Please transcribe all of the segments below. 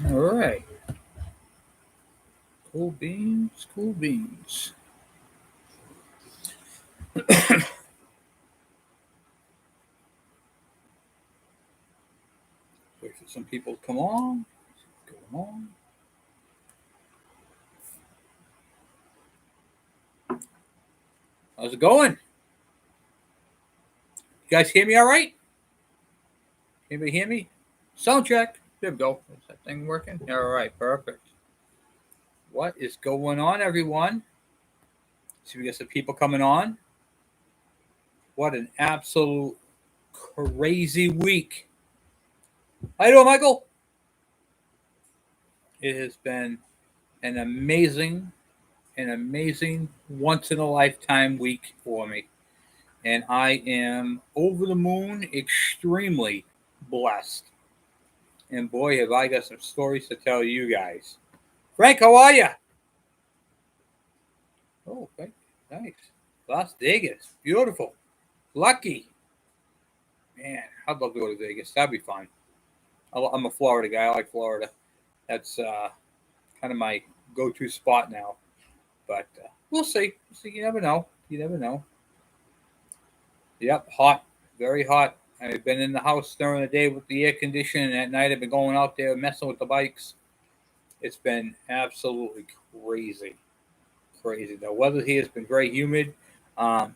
All right. Cool beans, cool beans. Wait for some people to come on. Come on. How's it going? You guys hear me all right? Anybody hear me? Sound check. There we go. Is that thing working? All right, perfect. What is going on, everyone? See, we got some people coming on. What an absolute crazy week. How you doing, Michael? It has been an amazing once in a lifetime week for me. And I am over the moon, extremely blessed. And boy, have I got some stories to tell you guys. Frank, how are you? Oh, okay. Nice. Las Vegas. Beautiful. Lucky. Man, I'd love to go to Vegas. That'd be fun. I'm a Florida guy. I like Florida. That's kind of my go-to spot now. But we'll see. We'll see. You never know. You never know. Yep, hot. Very hot. I've been in the house during the day with the air conditioning, and at night I've been going out there messing with the bikes. It's been absolutely crazy. Crazy. The weather here has been very humid. Um,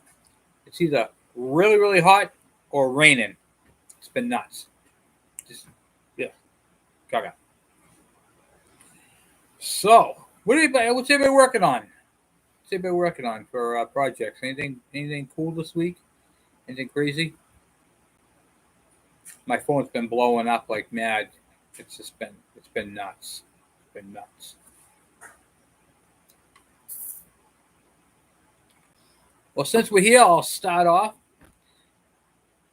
it's either really hot or raining. It's been nuts. Just yeah, gaga. So, what's everybody working on? What's everybody working on for projects? Anything cool this week? Anything crazy? My phone's been blowing up like mad. It's been nuts. It's been nuts. Well, since we're here, I'll start off.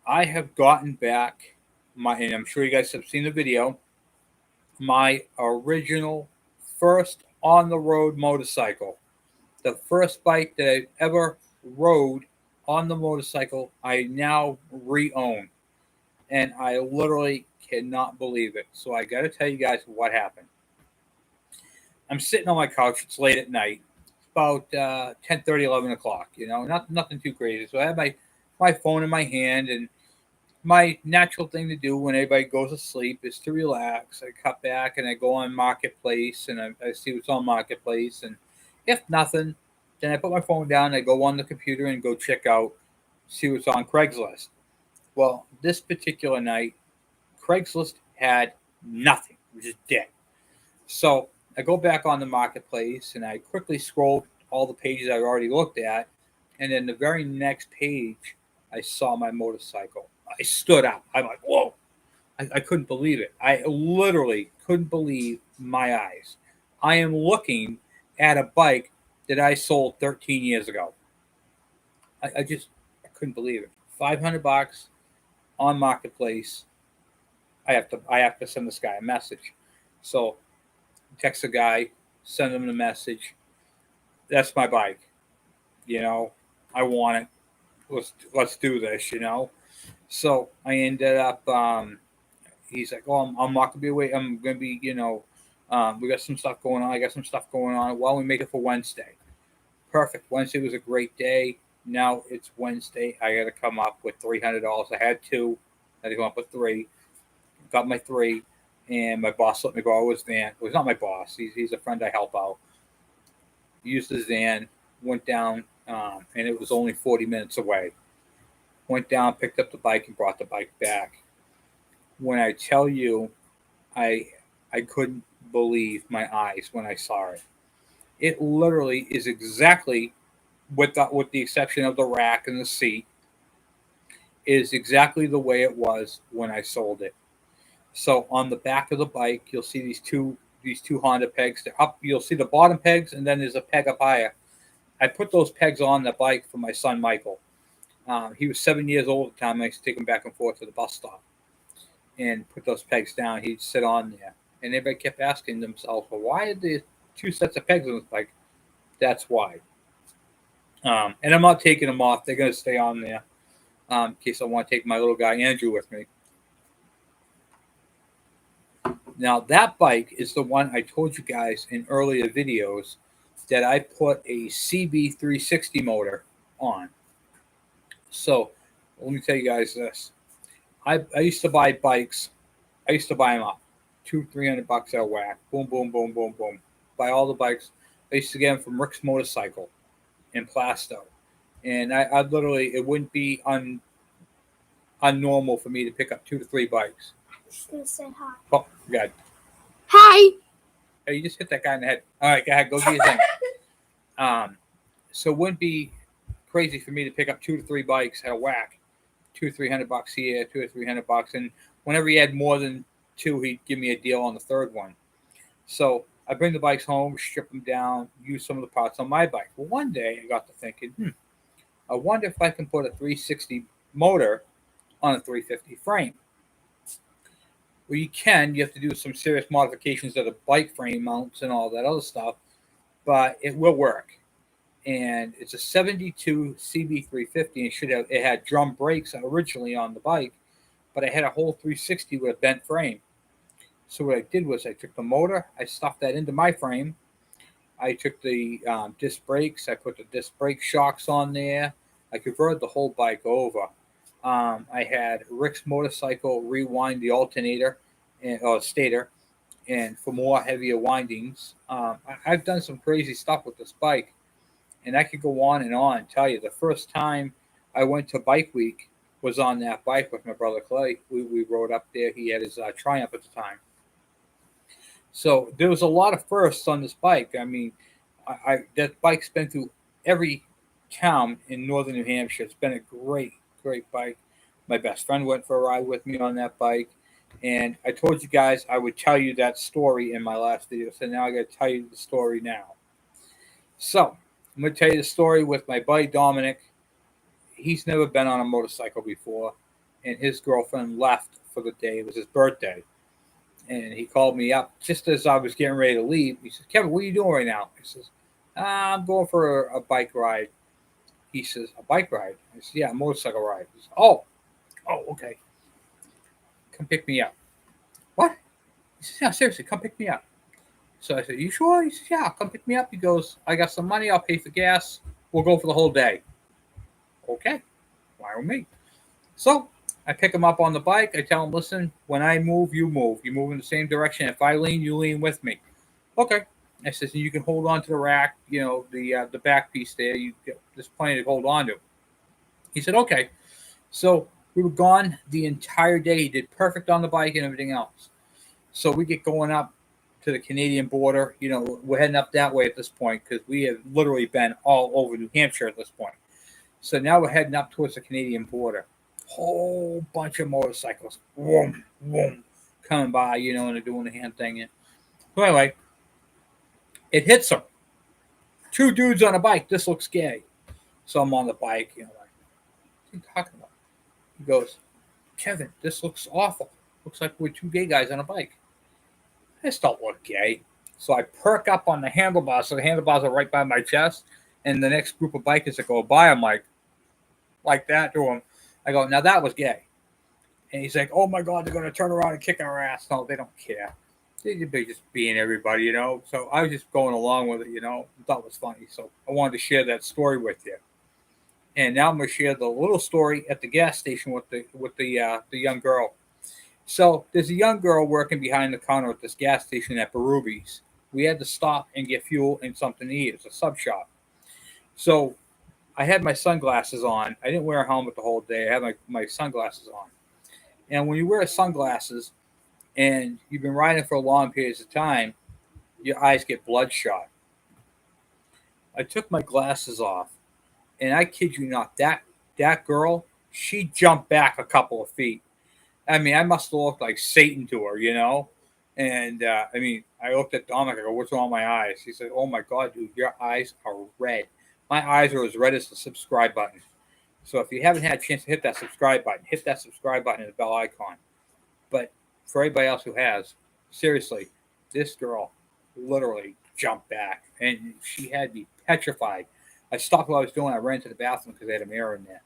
I have gotten back and I'm sure you guys have seen the video, my original first on the road motorcycle. The first bike that I've ever rode on the motorcycle, I now re-own. And I literally cannot believe it. So I got to tell you guys what happened. I'm sitting on my couch. It's late at night. It's about 10:30, 11 o'clock. Nothing too crazy. So I have my phone in my hand, and my natural thing to do when everybody goes to sleep is to relax. I cut back and I go on Marketplace and I see what's on Marketplace. And if nothing, then I put my phone down. I go on the computer and go check out, see what's on Craigslist. Well, this particular night, Craigslist had nothing. It was just dead. So I go back on the Marketplace and I quickly scroll all the pages I've already looked at. And then the very next page, I saw my motorcycle. I stood up. I'm like, whoa. I couldn't believe it. I literally couldn't believe my eyes. I am looking at a bike that I sold 13 years ago. I couldn't believe it. $500 on Marketplace. I have to send this guy a message. So text the guy, send him the message. That's my bike. You know, I want it. Let's do this. So I ended up. He's like, "Oh, I'm not gonna be away. I'm gonna be. We got some stuff going on. I got some stuff going on. Why don't we make it for Wednesday?" Perfect. Wednesday was a great day. Now it's Wednesday. I got to come up with $300. I had two. I had to come up with three. Got my three, and my boss let me borrow his van. Well, he's not my boss. He's a friend I help out. Used his van. Went down, and it was only 40 minutes away. Went down, picked up the bike, and brought the bike back. When I tell you, I I couldn't believe my eyes when I saw it. It literally is exactly, with the exception of the rack and the seat, is exactly the way it was when I sold it. So on the back of the bike, you'll see these two Honda pegs. They're up. You'll see the bottom pegs, and then there's a peg up higher. I put those pegs on the bike for my son Michael. He was 7 years old at the time. I used to take him back and forth to the bus stop and put those pegs down. He'd sit on there, and everybody kept asking themselves, "Well, why are there two sets of pegs on this bike?" That's why. And I'm not taking them off. They're going to stay on there in case I want to take my little guy Andrew with me. Now that bike is the one I told you guys in earlier videos that I put a CB360 motor on. So let me tell you guys this. I used to buy bikes. I used to buy them up, $200-300 at whack. Boom, boom, boom, boom, boom. Buy all the bikes. I used to get them from Rick's Motorcycle in Plasto, and I literally it wouldn't be unnormal for me to pick up 2 to 3 bikes. I'm just gonna say hi. Oh, God. Hi. Hey, you just hit that guy in the head. All right, go ahead, go do your thing. So it wouldn't be crazy for me to pick up 2 to 3 bikes at a whack, $200-300 here, $200-300, and whenever he had more than 2, he'd give me a deal on the third one. So I bring the bikes home, strip them down, use some of the parts on my bike. Well, one day I got to thinking, I wonder if I can put a 360 motor on a 350 frame. Well, you can. You have to do some serious modifications to the bike frame mounts and all that other stuff, but it will work. And it's a 72 CB350, and it had drum brakes originally on the bike, but I had a whole 360 with a bent frame. So what I did was I took the motor, I stuffed that into my frame. I took the disc brakes, I put the disc brake shocks on there. I converted the whole bike over. I had Rick's Motorcycle rewind the alternator or stator, and for more heavier windings. I've done some crazy stuff with this bike, and I could go on and on and tell you. The first time I went to Bike Week was on that bike with my brother Clay. We rode up there. He had his Triumph at the time. So there was a lot of firsts on this bike. I mean, that bike's been through every town in northern New Hampshire. It's been a great, great bike. My best friend went for a ride with me on that bike. And I told you guys I would tell you that story in my last video. So now I got to tell you the story now. So I'm going to tell you the story with my buddy Dominic. He's never been on a motorcycle before. And his girlfriend left for the day. It was his birthday. And he called me up just as I was getting ready to leave. He says, Kevin, what are you doing right now? I says, I'm going for a bike ride. He says, a bike ride? I said, yeah, a motorcycle ride. He says, oh, okay. Come pick me up. What? He says, yeah, seriously, come pick me up. So I said, you sure? He says, yeah, come pick me up. He goes, I got some money. I'll pay for gas. We'll go for the whole day. Okay. Why with me? So I pick him up on the bike. I tell him, listen, when I move, you move. You move in the same direction. If I lean, you lean with me. Okay. I says, you can hold on to the rack, the back piece there. There's plenty to hold on to. He said, okay. So we were gone the entire day. He did perfect on the bike and everything else. So we get going up to the Canadian border. We're heading up that way at this point because we have literally been all over New Hampshire at this point. So now we're heading up towards the Canadian border. Whole bunch of motorcycles, vroom, vroom, coming by, and they're doing the hand thing. So anyway, it hits them. 2 dudes on a bike. This looks gay. So I'm on the bike, like, what are you talking about? He goes, Kevin, this looks awful. Looks like we're 2 gay guys on a bike. This don't look gay. So I perk up on the handlebars. So the handlebars are right by my chest. And the next group of bikers that go by, I'm like that to him. I go, now that was gay. And he's like, oh my God, they're going to turn around and kick our ass. No, they don't care. They're just being everybody, So I was just going along with it, Thought it was funny. So I wanted to share that story with you. And now I'm going to share the little story at the gas station with the young girl. So there's a young girl working behind the counter at this gas station at Berubis. We had to stop and get fuel and something to eat. It's a sub shop. So I had my sunglasses on. I didn't wear a helmet the whole day. I had my sunglasses on. And when you wear sunglasses and you've been riding for long periods of time, your eyes get bloodshot. I took my glasses off, and I kid you not, that girl, she jumped back a couple of feet. I mean, I must have looked like Satan to her, And, I looked at Dominic. I go, what's wrong with my eyes? He said, oh, my God, dude, your eyes are red. My eyes are as red as the subscribe button. So if you haven't had a chance to hit that subscribe button and the bell icon. But for everybody else who has, seriously, this girl literally jumped back. And she had me petrified. I stopped what I was doing. I ran to the bathroom because they had a mirror in there.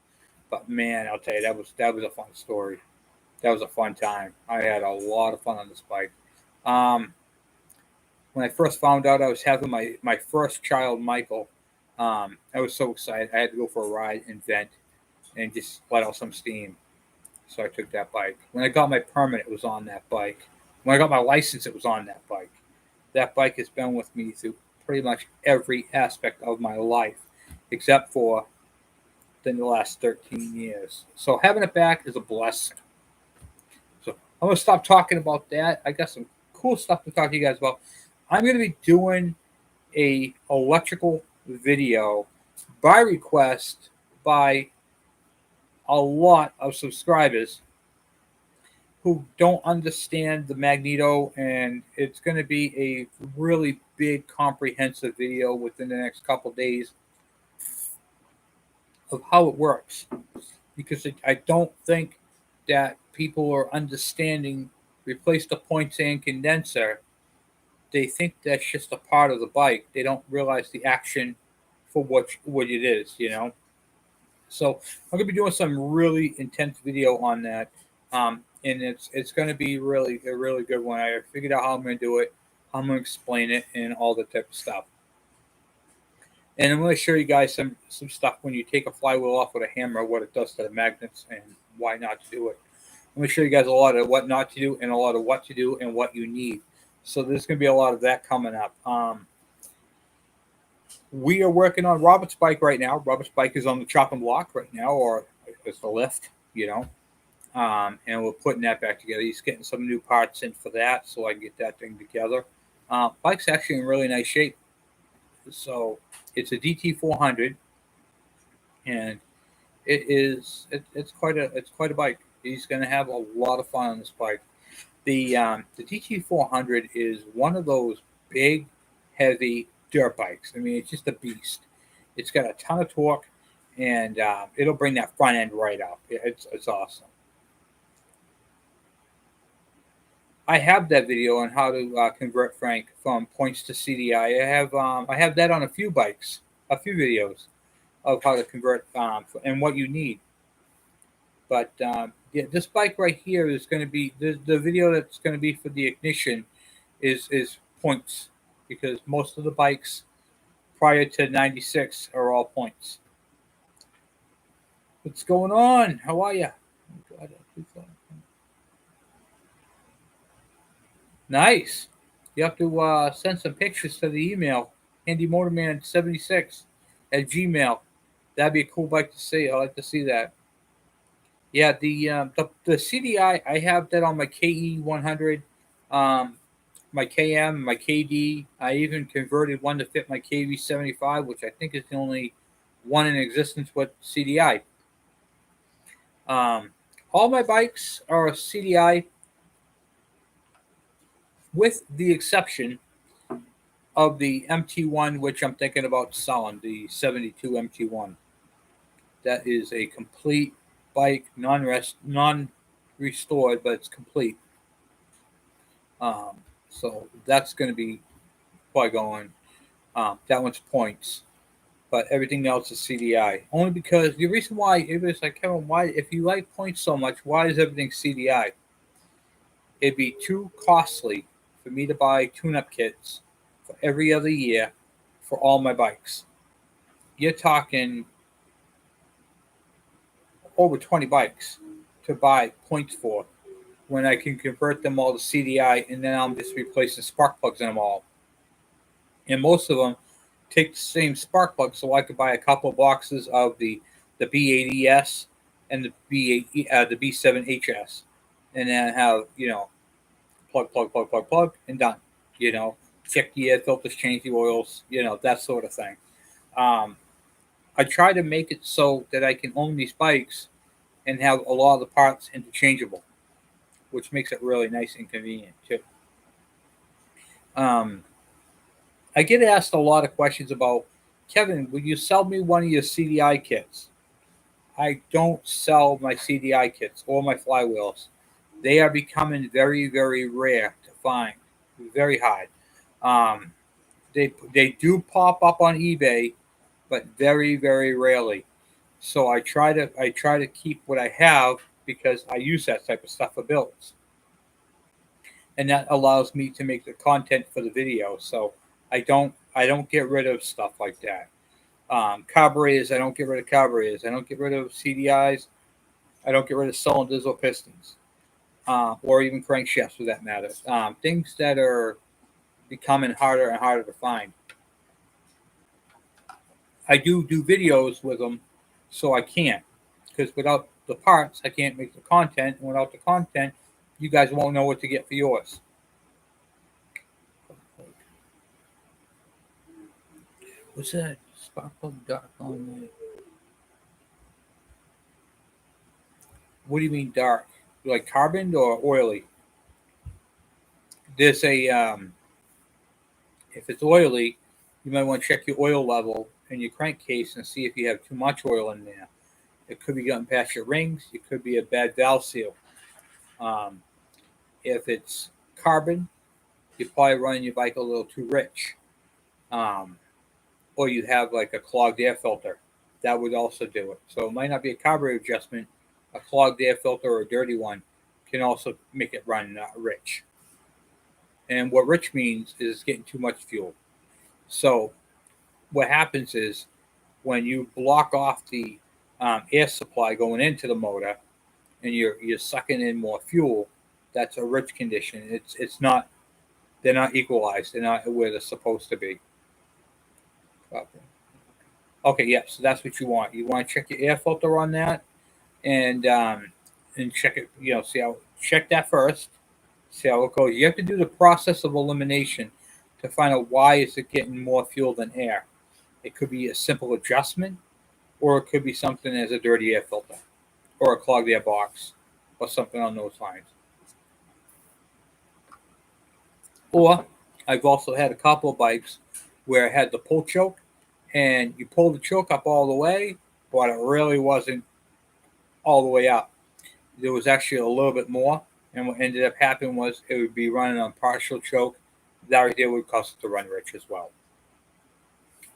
But, man, I'll tell you, that was a fun story. That was a fun time. I had a lot of fun on this bike. When I first found out I was having my first child, Michael, I was so excited. I had to go for a ride and vent and just let out some steam. So I took that bike. When I got my permit, it was on that bike. When I got my license, it was on that bike. That bike has been with me through pretty much every aspect of my life, except for the last 13 years. So having it back is a blessing. So I'm going to stop talking about that. I got some cool stuff to talk to you guys about. I'm going to be doing a electrical video by request by a lot of subscribers who don't understand the magneto, and it's going to be a really big comprehensive video within the next couple days of how it works, because I don't think that people are understanding replace the point and condenser. They think that's just a part of the bike. They don't realize the action for what it is, you know. So I'm gonna be doing some really intense video on that, and it's gonna be really a really good one. I figured out how I'm gonna do it, how I'm gonna explain it, and all that type of stuff. And I'm gonna show you guys some stuff when you take a flywheel off with a hammer, what it does to the magnets and why not to do it. I'm gonna show you guys a lot of what not to do and a lot of what to do and what you need. So there's gonna be a lot of that coming up. We are working on Robert's bike right now. Robert's bike is on the chopping block right now, or it's the lift, you know. And we're putting that back together. He's getting some new parts in for that, so I can get that thing together. Bike's actually in really nice shape. So it's a DT400, and it's quite a bike. He's going to have a lot of fun on this bike. The DT400 is one of those big, heavy dirt bikes. I mean, it's just a beast. It's got a ton of torque, and it'll bring that front end right up. It's awesome. I have that video on how to convert Frank from points to CDI. I have that on a few bikes, a few videos of how to convert and what you need. But yeah, this bike right here is going to be the video that's going to be for the ignition is points, because most of the bikes prior to '96 are all points. What's going on? How are you? Nice. You have to send some pictures to the email, handymotorman76 at Gmail. That'd be a cool bike to see. I'd like to see that. Yeah, the CDI, I have that on my KE100, my KM, my KD. I even converted one to fit my KV75, which I think is the only one in existence with CDI. All my bikes are CDI, with the exception of the MT1, which I'm thinking about selling, the 72 MT1. That is a complete bike, non-restored, but it's complete. So that's going to be quite going. That one's points, but everything else is CDI. Only because the reason why everybody's like, Kevin, why, if you like points so much, why is everything CDI? It'd be too costly for me to buy tune-up kits for every other year for all my bikes. You're talking over 20 bikes to buy points for, when I can convert them all to CDI, and then I'm just replacing spark plugs in them all. And most of them take the same spark plug, so I could buy a couple of boxes of the B80S and the B7HS, and then have, you know, plug, and done. You know, check the air filters, change the oils, you know, that sort of thing. I try to make it so that I can own these bikes and have a lot of the parts interchangeable, which makes it really nice and convenient too. I get asked a lot of questions about, Kevin, will you sell me one of your CDI kits? I don't sell my CDI kits or my flywheels. They are becoming very, very rare to find, very hard. They do pop up on eBay, but very, very rarely. So I try to keep what I have, because I use that type of stuff for builds. and that allows me to make the content for the video. So I don't get rid of stuff like that. Carburetors, I don't get rid of carburetors. I don't get rid of CDIs. I don't get rid of cylinders or pistons, or even crankshafts for that matter. Things that are becoming harder and harder to find. I do videos with them, so I can't, because without the parts, I can't make the content, and without the content, you guys won't know what to get for yours. What's that? Sparkle dark on there. What do you mean dark? Like carbon or oily? There's a if it's oily, you might want to check your oil level in your crankcase and see if you have too much oil in there. It could be getting past your rings. It could be a bad valve seal. If it's carbon, you're probably running your bike a little too rich. Or you have like a clogged air filter. That would also do it. So it might not be a carburetor adjustment. A clogged air filter or a dirty one can also make it run rich. And what rich means is getting too much fuel. So what happens is when you block off the air supply going into the motor and you're sucking in more fuel, that's a rich condition. It's not, they're not equalized. They're not where they're supposed to be. Okay, yeah, so that's what you want. You want to check your air filter on that and check it, check that first, see how it goes. You have to do the process of elimination to find out why is it getting more fuel than air. It could be a simple adjustment, or it could be something as a dirty air filter, or a clogged air box, or something on those lines. Or I've also had a couple of bikes where I had the pull choke, and you pull the choke up all the way, but it really wasn't all the way up. There was actually a little bit more, and what ended up happening was it would be running on partial choke. That right there would cause it to run rich as well.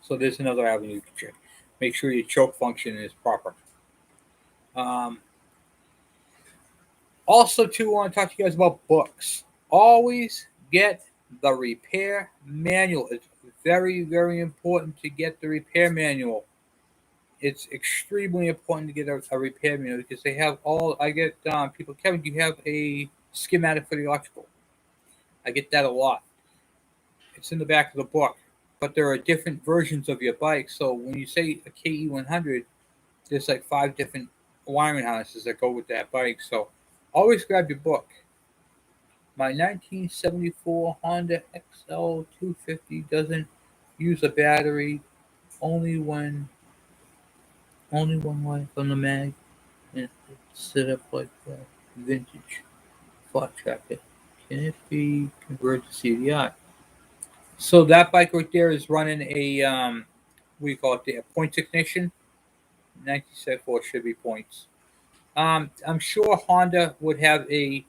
So there's another avenue you can check. Make sure your choke function is proper. Also, too, I want to talk to you guys about books. Always get the repair manual. It's very, very important to get the repair manual. It's extremely important to get a repair manual because they have all. I get people, Kevin, do you have a schematic for the electrical? I get that a lot. It's in the back of the book, but there are different versions of your bike. So when you say a KE100, there's like 5 different wiring harnesses that go with that bike. So always grab your book. My 1974 Honda XL250 doesn't use a battery. Only one light on the mag, and it's set up like a vintage flat tracker. Can it be converted to CDI? So that bike right there is running a what do you call it? A points ignition. 1974 should be points. I'm sure Honda would have a.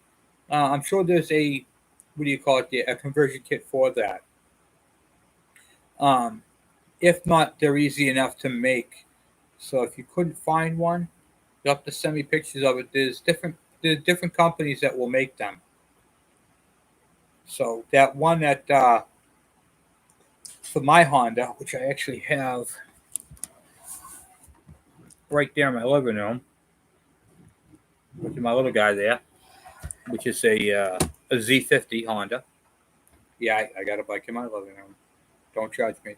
I'm sure there's a what do you call it? A conversion kit for that. If not, they're easy enough to make. So if you couldn't find one, you'll have to send me pictures of it. There's different companies that will make them. So that one that for my Honda, which I actually have right there in my living room, which is my little guy there, which is a Z50 Honda. Yeah, I got a bike in my living room. Don't judge me.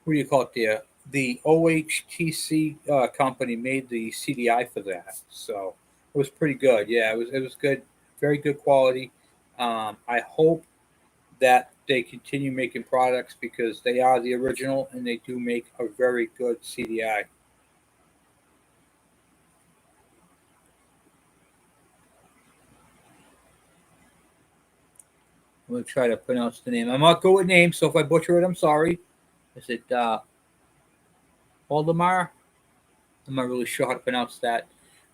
What do you call it there? The OHTC company made the CDI for that, so it was pretty good. Yeah, it was good, very good quality. I hope that they continue making products because they are the original and they do make a very good CDI. I'm going to try to pronounce the name. I'm not good with names, so if I butcher it, I'm sorry. Is it Waldemar? I'm not really sure how to pronounce that.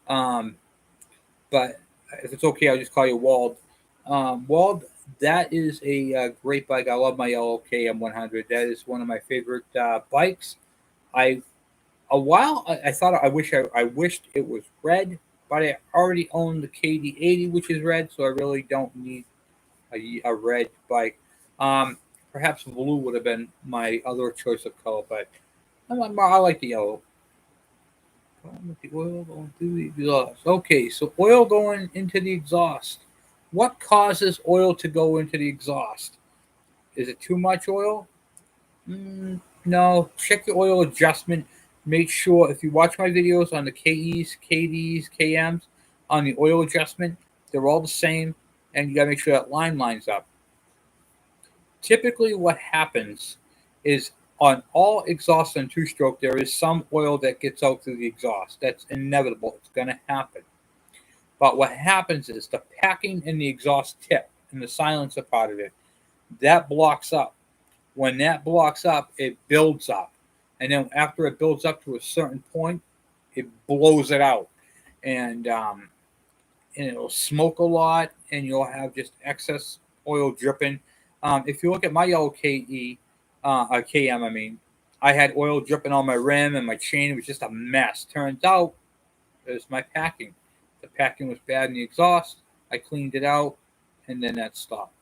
But if it's okay, I'll just call you Wald. Wald, that is a great bike. I love my yellow KM100. That is one of my favorite bikes. I thought I wished it was red, but I already own the KD80, which is red, so I really don't need a red bike. Perhaps blue would have been my other choice of color, but I like the yellow. With the oil going through the exhaust. Okay, so oil going into the exhaust. What causes oil to go into the exhaust? Is it too much oil? No. Check the oil adjustment. Make sure if you watch my videos on the KEs, KDs, KMs, on the oil adjustment, they're all the same, and you gotta make sure that line lines up. Typically, what happens is on all exhaust and two-stroke, there is some oil that gets out through the exhaust. That's inevitable. It's going to happen. But what happens is the packing in the exhaust tip and the silencer part of it, that blocks up. When that blocks up, it builds up. And then after it builds up to a certain point, it blows it out. And it'll smoke a lot, and you'll have just excess oil dripping. If you look at my yellow KM, I had oil dripping on my rim and my chain. It was just a mess. Turns out it was my packing. The packing was bad in the exhaust. I cleaned it out, and then that stopped.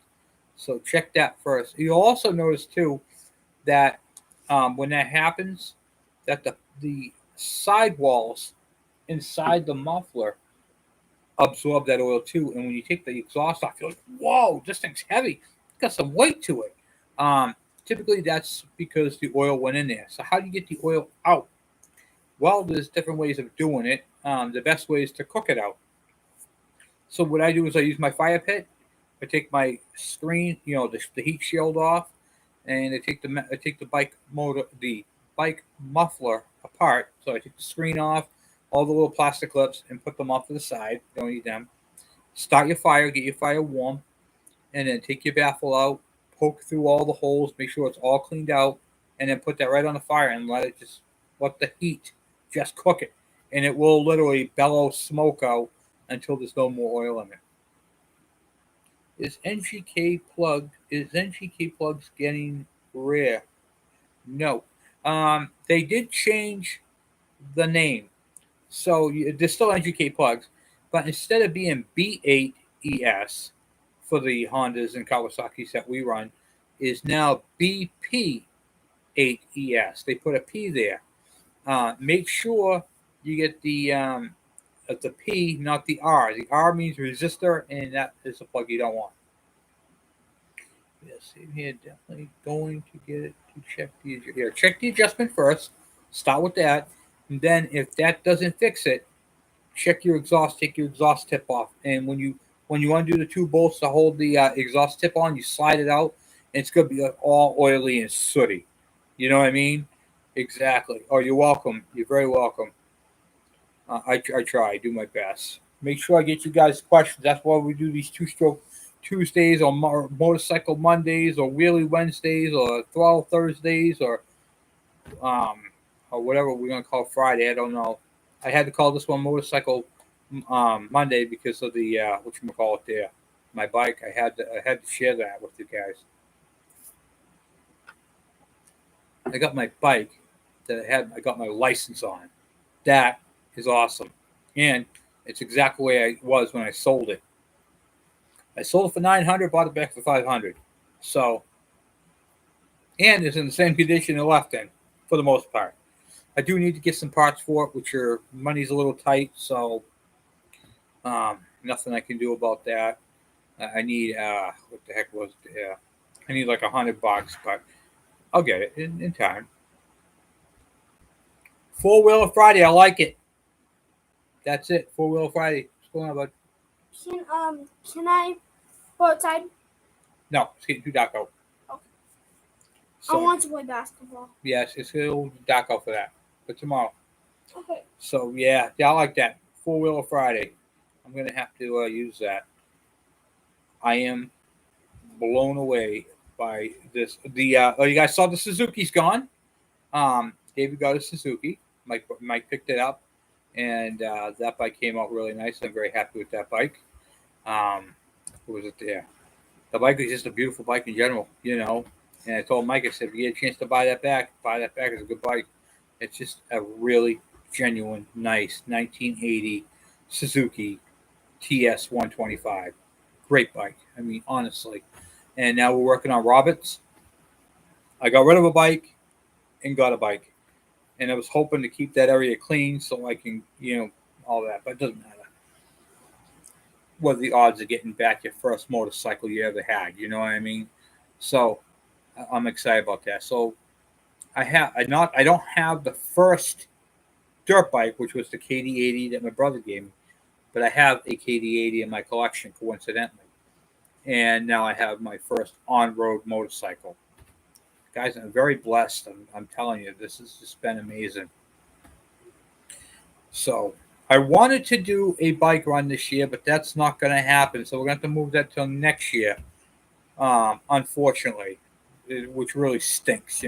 So check that first. You'll also notice too that when that happens, that the sidewalls inside the muffler absorb that oil too. And when you take the exhaust off, you're like, whoa, this thing's heavy. It's got some weight to it. Typically, that's because the oil went in there. So how do you get the oil out? Well, there's different ways of doing it. The best way is to cook it out. So what I do is I use my fire pit. I take my screen, the heat shield off, and I take the bike motor, the bike muffler apart. So I take the screen off, all the little plastic clips, and put them off to the side. Don't need them. Start your fire, get your fire warm, and then take your baffle out, poke through all the holes, make sure it's all cleaned out, and then put that right on the fire and let the heat just cook it. And it will literally bellow smoke out until there's no more oil in it. Is NGK plugs getting rare? No. They did change the name. So there's still NGK plugs, but instead of being B8ES for the Hondas and Kawasaki's that we run, is now BP8ES. They put a P there. Make sure you get the P, not the R. The R means resistor, and that is a plug you don't want. Yes, here definitely going to get it to check check the adjustment first. Start with that, and then if that doesn't fix it, check your exhaust. Take your exhaust tip off, and when you undo the two bolts to hold the exhaust tip on, you slide it out, and it's gonna be all oily and sooty. You know what I mean? Exactly. Oh, you're welcome. You're very welcome. I try. I do my best. Make sure I get you guys questions. That's why we do these two-stroke Tuesdays or motorcycle Mondays or wheelie Wednesdays or throttle Thursdays or whatever we're gonna call Friday. I don't know. I had to call this one motorcycle Monday because of the whatchamacallit there. My bike. I had to share that with you guys. I got my bike that I got my license on. That is awesome. And it's exactly the way I was when I sold it. I sold it for $900, bought it back for $500. So, and it's in the same condition it left in, for the most part. I do need to get some parts for it, which money's a little tight, so nothing I can do about that. I need what the heck was it? Yeah, I need like $100, but I'll get it in time. Four-wheeler Friday, I like it. That's it. Four-wheeler Friday. What's going on, bud? Can I go outside? No, it's getting too dark out. Okay. So, I want to play basketball. Yes, it's a little dark out for that. But tomorrow. Okay. So yeah, I like that. Four-wheeler Friday. I'm gonna have to use that. I am blown away by this. You guys saw the Suzuki's gone. David got a Suzuki. Mike picked it up, and that bike came out really nice. I'm very happy with that bike. What was it there? The bike is just a beautiful bike in general, And I told Mike, I said, if you get a chance to buy that back. It's a good bike. It's just a really genuine, nice 1980 Suzuki Ds-100. Great bike. I mean, honestly. And now we're working on Roberts. I got rid of a bike and got a bike. And I was hoping to keep that area clean so I can, all that. But it doesn't matter. What are the odds of getting back your first motorcycle you ever had? You know what I mean? So I'm excited about that. So I don't have the first dirt bike, which was the KD80 that my brother gave me, but I have a KD80 in my collection, coincidentally. And now I have my first on-road motorcycle. Guys, I'm very blessed. I'm telling you, this has just been amazing. So I wanted to do a bike run this year, but that's not going to happen. So we're going to have to move that till next year, unfortunately, which really stinks,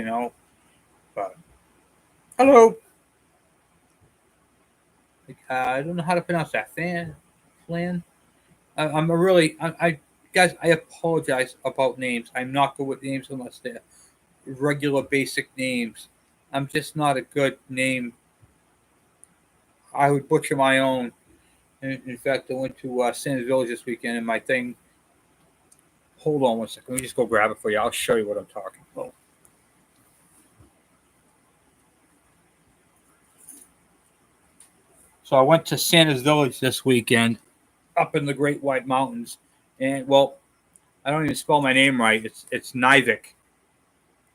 But hello. I don't know how to pronounce that. Flan. I'm a really. Guys, I apologize about names. I'm not good with names unless they're regular basic names. I'm just not a good name. I would butcher my own. In fact, I went to Sanders Village this weekend, and my thing. Hold on one second. Let me just go grab it for you. I'll show you what I'm talking about. So I went to Sanders Village this weekend, up in the Great White Mountains, and I don't even spell my name right. It's Nivik,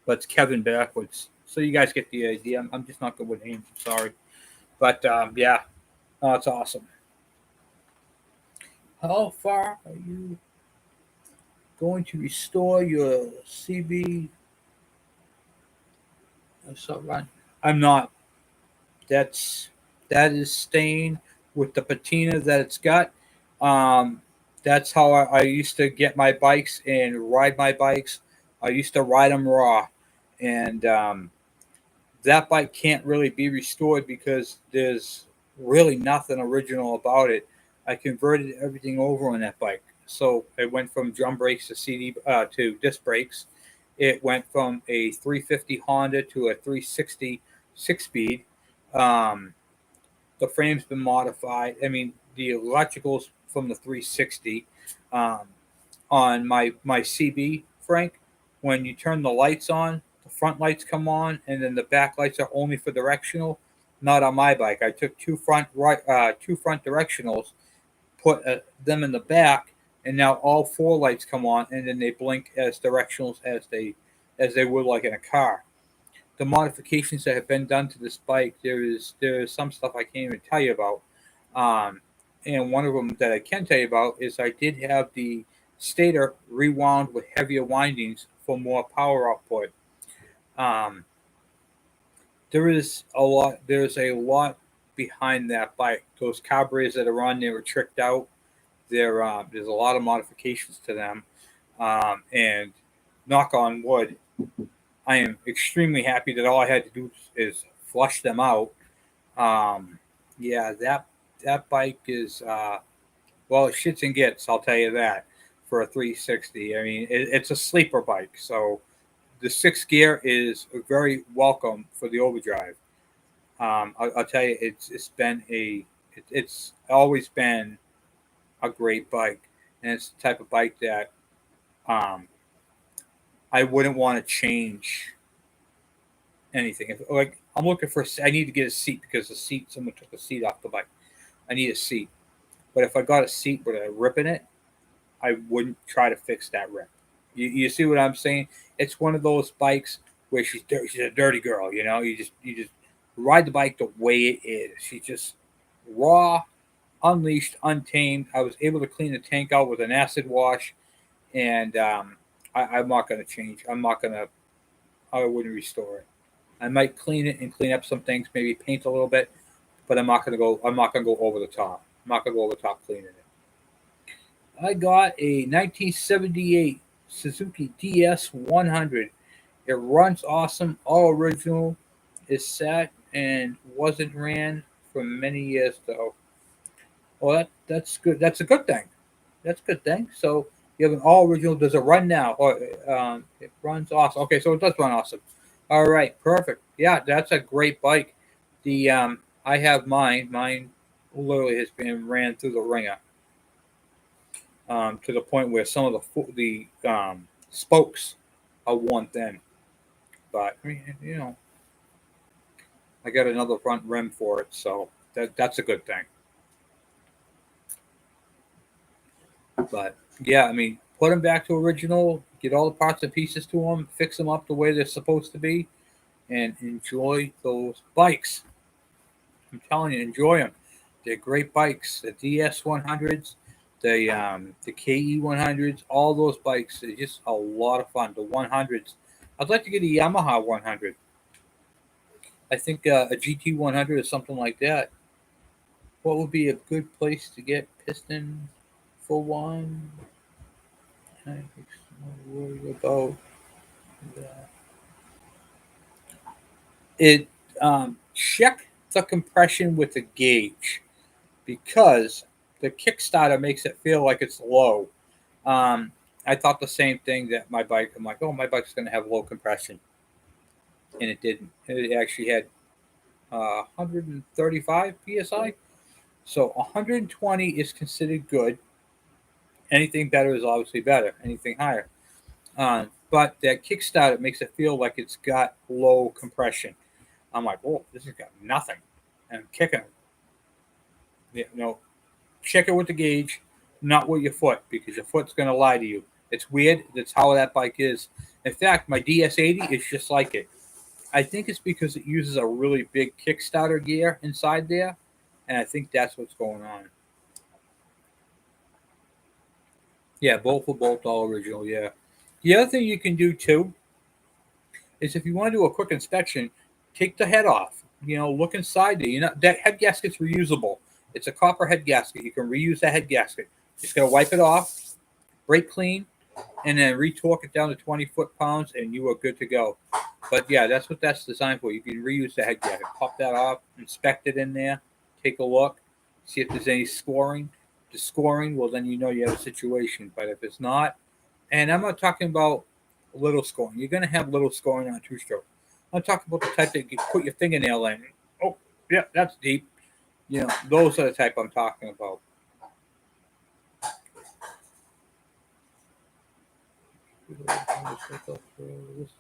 but it's Kevin backwards. So you guys get the idea. I'm just not good with names. I'm sorry, but yeah, it's awesome. How far are you going to restore your CB? Run. I'm not. That is staying with the patina that it's got. Um, that's how I used to get my bikes and ride my bikes. I used to ride them raw, and that bike can't really be restored because there's really nothing original about it. I converted everything over on that bike, so it went from drum brakes to CD to disc brakes. It went from a 350 Honda to a 360 six-speed. Um, the frame's been modified. I mean, the electricals from the 360 um, on my CB, Frank. When you turn the lights on, the front lights come on, and then the back lights are only for directional. Not on my bike. I took two front directionals, put them in the back, and now all four lights come on, and then they blink as directionals as they would like in a car. The modifications that have been done to this bike, there is some stuff I can't even tell you about. And one of them that I can tell you about is I did have the stator rewound with heavier windings for more power output. Um, There's a lot behind that bike. Those carburetors that are on there were tricked out. There's a lot of modifications to them, and knock on wood, I am extremely happy that all I had to do is flush them out. Yeah, that bike is well, it shits and gets. I'll tell you that for a 360. I mean, it's a sleeper bike, so the sixth gear is very welcome for the overdrive. I'll tell you, it's always been a great bike, and it's the type of bike that um, I wouldn't want to change anything. If like I'm looking for, I need to get a seat because someone took the seat off the bike. I need a seat, but if I got a seat with a rip in it, I wouldn't try to fix that rip. You see what I'm saying? It's one of those bikes where she's a dirty girl. You just ride the bike the way it is. She's just raw, unleashed, untamed. I was able to clean the tank out with an acid wash, and I'm not going to change. I wouldn't restore it. I might clean it and clean up some things, maybe paint a little bit, but I'm not going to go. I'm not going to go over the top. I'm not going to go over the top cleaning it. I got a 1978 Suzuki Ds-100. It runs awesome, all original. Is sat and wasn't ran for many years though. Well, that's good. That's a good thing. That's a good thing. So you have an all original. Does it run now? Or it runs awesome. Okay, so it does run awesome. All right, perfect. Yeah, that's a great bike. The I have mine. Mine literally has been ran through the ringer, to the point where some of the spokes are worn thin. But I mean, I got another front rim for it, so that's a good thing. But yeah, I mean, put them back to original, get all the parts and pieces to them, fix them up the way they're supposed to be, and enjoy those bikes. I'm telling you, enjoy them. They're great bikes. The DS-100s, the KE100s, all those bikes are just a lot of fun. The 100s. I'd like to get a Yamaha 100. I think a GT 100 or something like that. What would be a good place to get piston for one? I'm worried about that. It check the compression with the gauge, because the Kickstarter makes it feel like it's low. Um, I thought the same thing that my bike. I'm like, oh, my bike's going to have low compression, and it didn't. It actually had 135 psi. So 120 is considered good. Anything better is obviously better. Anything higher. But that Kickstarter makes it feel like it's got low compression. I'm like, oh, this has got nothing. And I'm kicking it. Yeah, no, check it with the gauge, not with your foot, because your foot's going to lie to you. It's weird. That's how that bike is. In fact, my DS80 is just like it. I think it's because it uses a really big Kickstarter gear inside there, and I think that's what's going on. Yeah, both were both all original. Yeah. The other thing you can do too is if you want to do a quick inspection, take the head off. Look inside there. That head gasket's reusable. It's a copper head gasket. You can reuse that head gasket. Just gotta wipe it off, brake clean, and then retorque it down to 20 foot-pounds, and you are good to go. But yeah, that's what that's designed for. You can reuse the head gasket. Pop that off, inspect it in there, take a look, see if there's any scoring. If the scoring, well, then you have a situation. But if it's not, and I'm not talking about little scoring. You're going to have little scoring on a two-stroke. I'm talking about the type that you put your fingernail in. Oh, yeah, that's deep. Those are the type I'm talking about.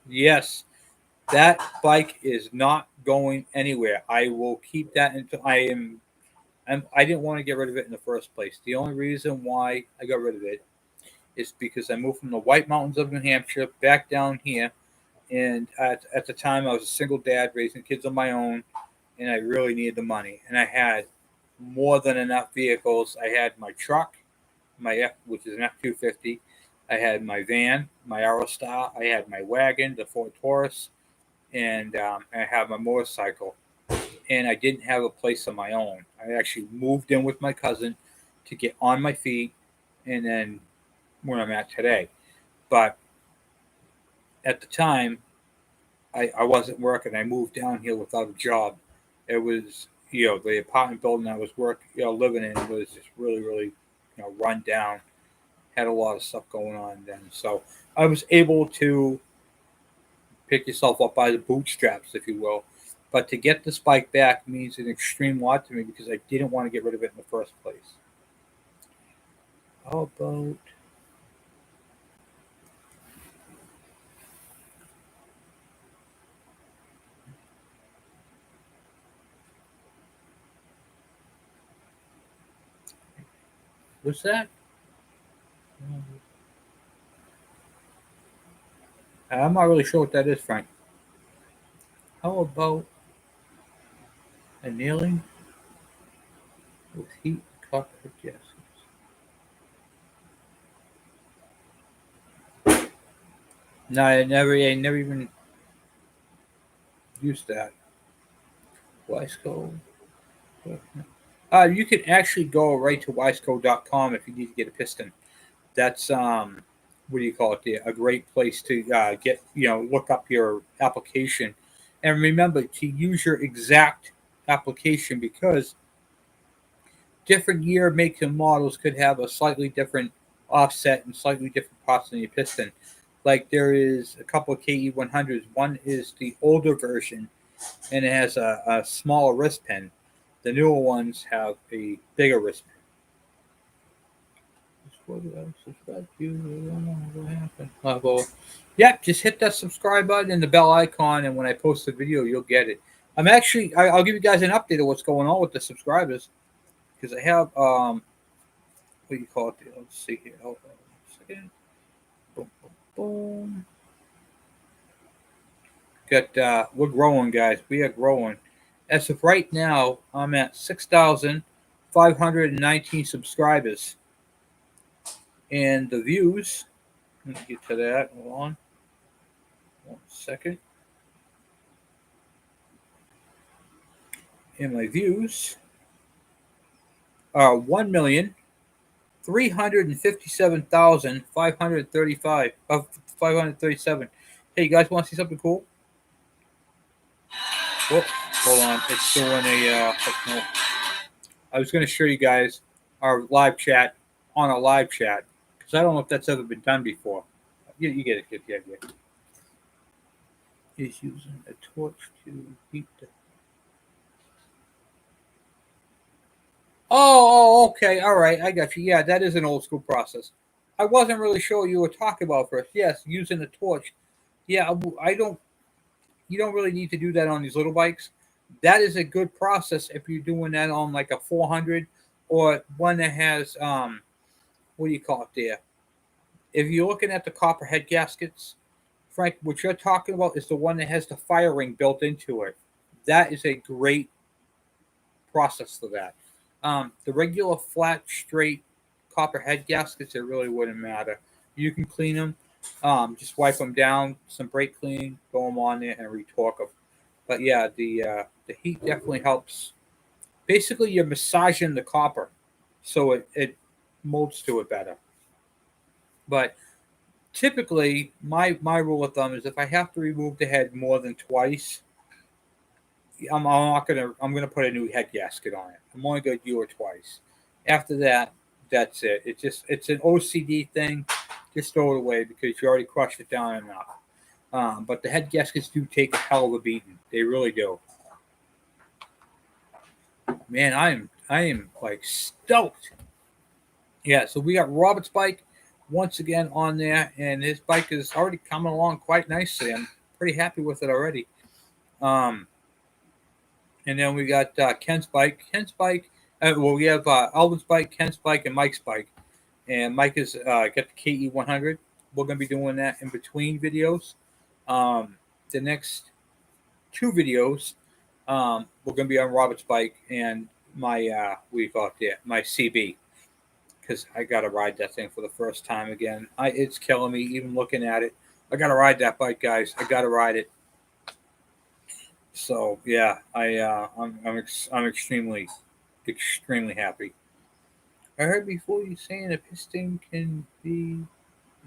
Yes, that bike is not going anywhere. I will keep that until I didn't want to get rid of it in the first place. The only reason why I got rid of it is because I moved from the White Mountains of New Hampshire back down here, and at the time I was a single dad raising kids on my own, and I really needed the money, and I had more than enough vehicles. I had my truck, which is an F-250. I had my van, my Aerostar. I had my wagon, the Ford Taurus, and I had my motorcycle. And I didn't have a place of my own. I actually moved in with my cousin to get on my feet, and then where I'm at today. But at the time, I wasn't working. I moved down here without a job. It was, the apartment building I was living in was just really, really, run down. Had a lot of stuff going on then. So I was able to pick yourself up by the bootstraps, if you will. But to get this bike back means an extreme lot to me because I didn't want to get rid of it in the first place. How about what's that? I'm not really sure what that is, Frank. How about annealing with heat copper gaskets? No, I never even used that. Wiseco. You can actually go right to wiseco.com if you need to get a piston. That's what do you call it? A great place to get look up your application, and remember to use your exact application because different year makes and models could have a slightly different offset and slightly different parts in your piston. Like there is a couple of KE100s. One is the older version, and it has a smaller wrist pin. The newer ones have a bigger wristband. What did I subscribe to? I don't know what happened. Well, yep, just hit that subscribe button and the bell icon, and when I post the video, you'll get it. I'll give you guys an update of what's going on with the subscribers because I have what do you call it? Let's see here. Hold on a second. Boom, boom, boom. We're growing, guys. We are growing. As of right now, I'm at 6,519 subscribers. And the views, let me get to that. Hold on. 1 second. And my views are 1,357,535 of 537. Hey, you guys want to see something cool? Whoop, hold on. It's doing a. No. I was going to show you guys our live chat on a live chat because I don't know if that's ever been done before. You get it. Get the idea. Is using a torch to beat the. Oh, okay. All right. I got you. Yeah, that is an old school process. I wasn't really sure what you were talking about first. Yes, using a torch. Yeah, I don't. You don't really need to do that on these little bikes. That is a good process if you're doing that on like a 400 or one that has what do you call it there? If you're looking at the copper head gaskets, Frank, what you're talking about is the one that has the fire ring built into it. That is a great process for that. The regular flat, straight copper head gaskets, it really wouldn't matter. You can clean them, just wipe them down, some brake clean, throw them on there, and retorque them. But yeah, the heat definitely helps. Basically, you're massaging the copper, so it molds to it better. But typically, my rule of thumb is if I have to remove the head more than twice, I'm not gonna. I'm gonna put a new head gasket on it. I'm only gonna do it twice. After that, that's it. It's an OCD thing. Just throw it away because you already crushed it down enough. But the head gaskets do take a hell of a beating. They really do. Man, I am like stoked. Yeah, so we got Robert's bike once again on there, and his bike is already coming along quite nicely. I'm pretty happy with it already. Um, and then we got Ken's bike. We have Alvin's bike, Ken's bike, and Mike's bike. And Mike has got the KE100. We're going to be doing that in between videos. The next two videos, we're going to be on Robert's bike and my my CB, because I got to ride that thing for the first time again. It's killing me even looking at it. I got to ride that bike, guys. I got to ride it. So yeah, I'm extremely happy. I heard before you saying a piston can be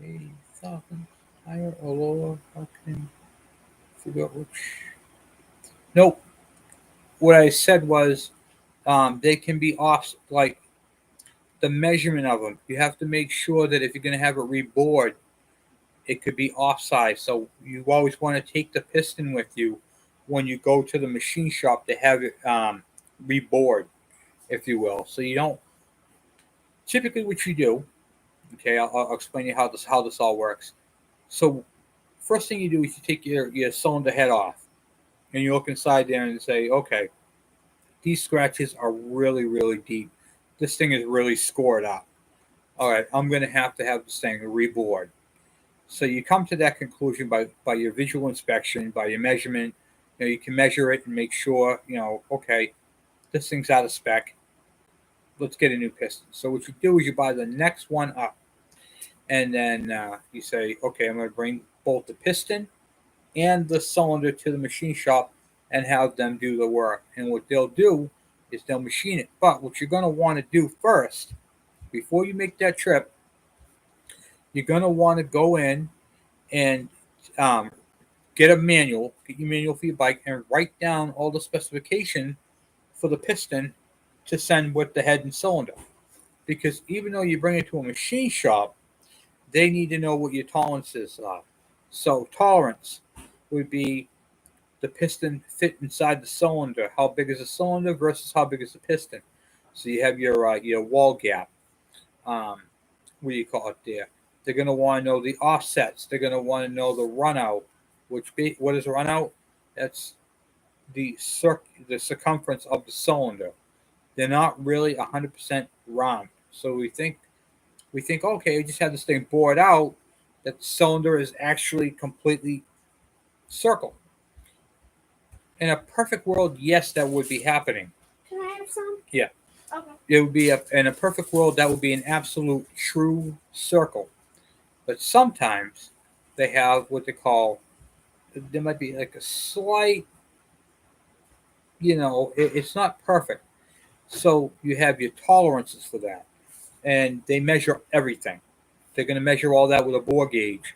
a thousand higher or lower. How can you figure out which? Nope. What I said was they can be off, like the measurement of them. You have to make sure that if you're going to have it reboard, it could be offside. So you always want to take the piston with you when you go to the machine shop to have it reboard, if you will. So you don't. Typically, what you do, okay, I'll explain to you how this all works. So first thing you do is you take your cylinder head off, and you look inside there and say, okay, these scratches are really, really deep. This thing is really scored up. All right, I'm going to have this thing reboard. So you come to that conclusion by your visual inspection, by your measurement. You can measure it and make sure, okay, this thing's out of spec. Let's get a new piston. So what you do is you buy the next one up. And then you say, okay, I'm going to bring both the piston and the cylinder to the machine shop and have them do the work. And what they'll do is they'll machine it. But what you're going to want to do first, before you make that trip, you're going to want to go in and get your manual for your bike, and write down all the specification for the piston to send with the head and cylinder. Because even though you bring it to a machine shop, they need to know what your tolerances are. So tolerance would be the piston fit inside the cylinder? How big is the cylinder versus how big is the piston? So you have your wall gap. What do you call it there? They're going to want to know the offsets. They're going to want to know the run out. What is run out? That's the circumference of the cylinder. They're not really 100% round. So we think okay, we just have this thing bored out. That the cylinder is actually completely circle. In a perfect world, yes, that would be happening. Can I have some? Yeah. Okay. It would be in a perfect world that would be an absolute true circle. But sometimes they have what they call, there might be like a slight, it's not perfect. So you have your tolerances for that, and they measure everything. They're going to measure all that with a bore gauge,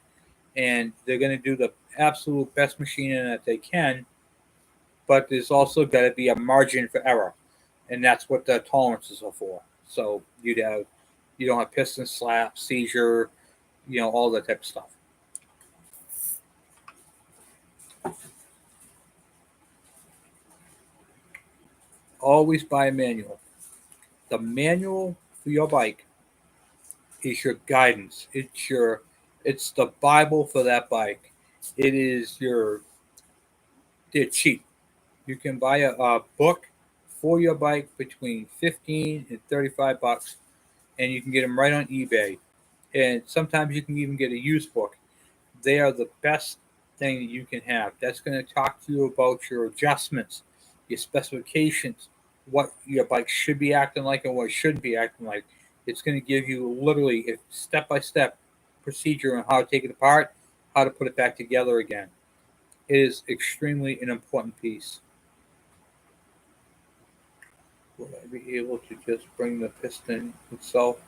and they're going to do the absolute best machining that they can. But there's also got to be a margin for error, and that's what the tolerances are for. So you don't have piston slap, seizure, all that type of stuff. Always buy a manual. The manual for your bike is your guidance. It's the Bible for that bike. It is they're cheap. You can buy a book for your bike between 15 and $35, and you can get them right on eBay. And sometimes you can even get a used book. They are the best thing that you can have. That's going to talk to you about your adjustments, your specifications, what your bike should be acting like and what it shouldn't be acting like. It's going to give you literally a step-by-step procedure on how to take it apart, how to put it back together again. It is extremely an important piece. Will I be able to just bring the piston itself?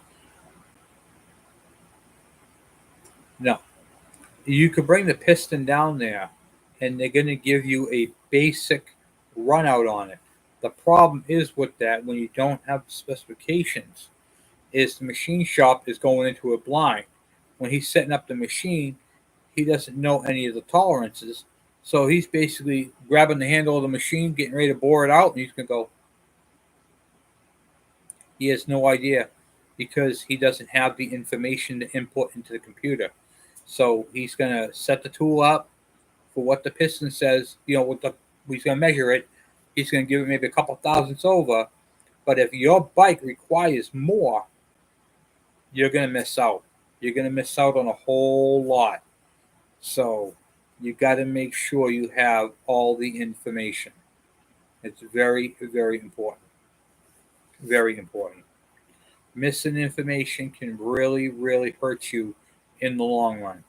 No. You could bring the piston down there, and they're going to give you a basic run out on it. The problem is with that, when you don't have the specifications, is the machine shop is going into it blind. When he's setting up the machine, he doesn't know any of the tolerances. So he's basically grabbing the handle of the machine, getting ready to bore it out, and he's going to go. He has no idea because he doesn't have the information to input into the computer. So he's going to set the tool up for what the piston says, he's going to measure it. He's going to give it maybe a couple thousandths over. But if your bike requires more, you're going to miss out. You're going to miss out on a whole lot. So you got to make sure you have all the information. It's very, very important. Very important. Missing information can really, really hurt you in the long run.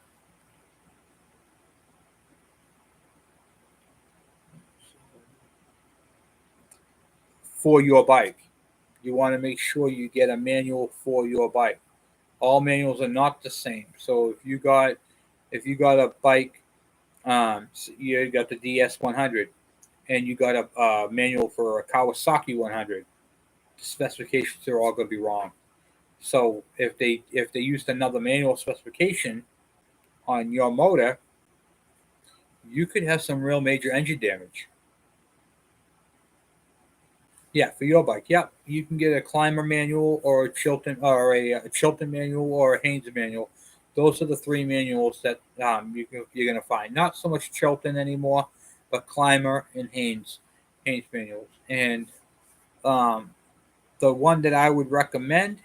For your bike, you want to make sure you get a manual for your bike. All manuals are not the same. So if you got a bike, you got the DS-100, and you got a manual for a Kawasaki 100, the specifications are all going to be wrong. So if they used another manual specification on your motor, you could have some real major engine damage. Yeah, for your bike. Yep, you can get a Climber manual or a Chilton manual or a Haynes manual. Those are the three manuals that you're going to find. Not so much Chilton anymore, but Climber and Haynes manuals. And the one that I would recommend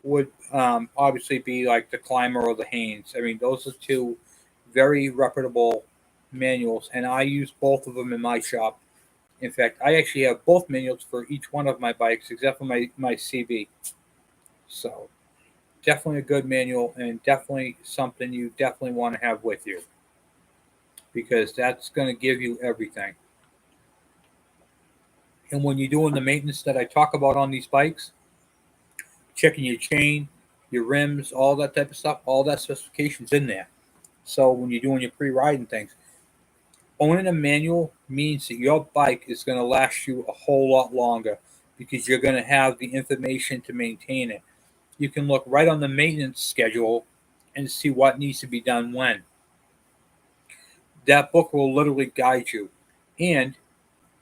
would obviously be like the Climber or the Haynes. I mean, those are two very reputable manuals, and I use both of them in my shop. In fact, I actually have both manuals for each one of my bikes, except for my CB. So, definitely a good manual, and definitely something you definitely want to have with you, because that's going to give you everything. And when you're doing the maintenance that I talk about on these bikes, checking your chain, your rims, all that type of stuff, all that specifications in there. So when you're doing your pre-riding things, owning a manual means that your bike is going to last you a whole lot longer because you're going to have the information to maintain it. You can look right on the maintenance schedule and see what needs to be done when. That book will literally guide you, and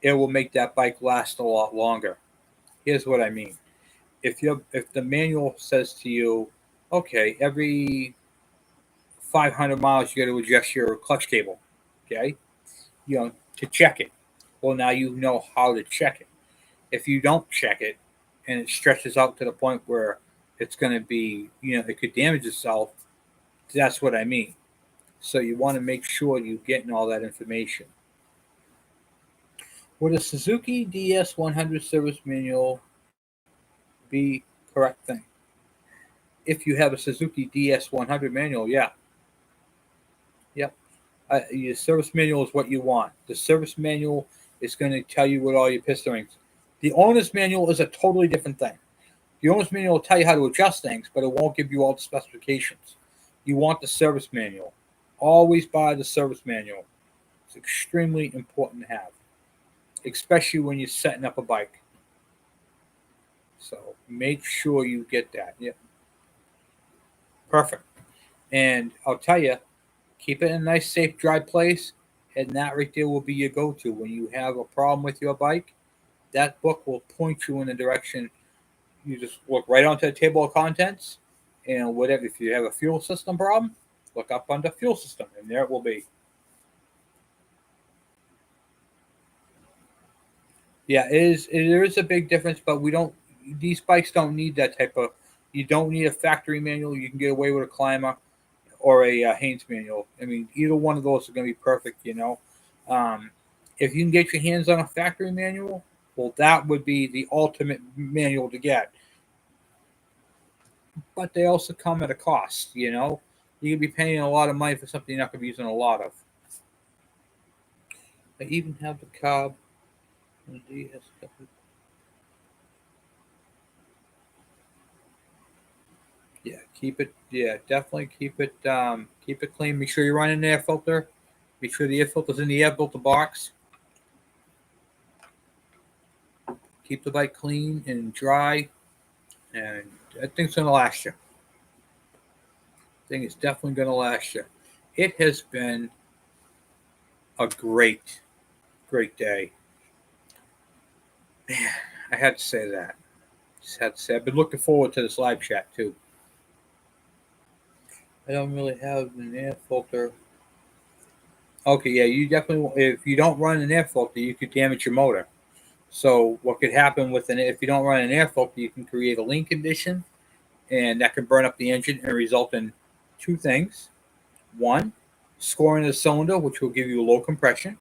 it will make that bike last a lot longer. Here's what I mean. If the manual says to you, okay, every 500 miles you got to adjust your clutch cable, okay, to check it. Well, now you know how to check it. If you don't check it, and it stretches out to the point where it's going to be, it could damage itself. That's what I mean. So you want to make sure you're getting all that information. Would a Suzuki DS-100 service manual be correct thing? If you have a Suzuki DS-100 manual, yeah. Yep. Your service manual is what you want. The service manual is going to tell you what all your piston rings. The owner's manual is a totally different thing. The owner's manual will tell you how to adjust things, but it won't give you all the specifications. You want the service manual. Always buy the service manual. It's extremely important to have, especially when you're setting up a bike. So make sure you get that. Yep. Perfect. And I'll tell you, keep it in a nice, safe, dry place, and that right there will be your go-to. When you have a problem with your bike, that book will point you in a direction. You just look right onto the table of contents, and whatever. If you have a fuel system problem, look up under fuel system, and there it will be. Yeah, there is a big difference, but these bikes don't need that type of. You don't need a factory manual. You can get away with a climber or a Haynes manual. I mean, either one of those are going to be perfect. If you can get your hands on a factory manual, well, that would be the ultimate manual to get. But they also come at a cost. You could be paying a lot of money for something you're not going to be using a lot of. They even have the carb. Yeah, keep it. Yeah, definitely keep it. Keep it clean. Make sure you run an air filter. Make sure the air filter's in the air filter box. Keep the bike clean and dry, and that thing's gonna last you. Thing is definitely gonna last you. It has been a great, great day. I had to say that. Just had to say. I've been looking forward to this live chat too. I don't really have an air filter. Okay, yeah, you definitely. If you don't run an air filter, you could damage your motor. So what could happen if you don't run an air filter, you can create a lean condition, and that can burn up the engine and result in two things. One, scoring the cylinder, which will give you low compression,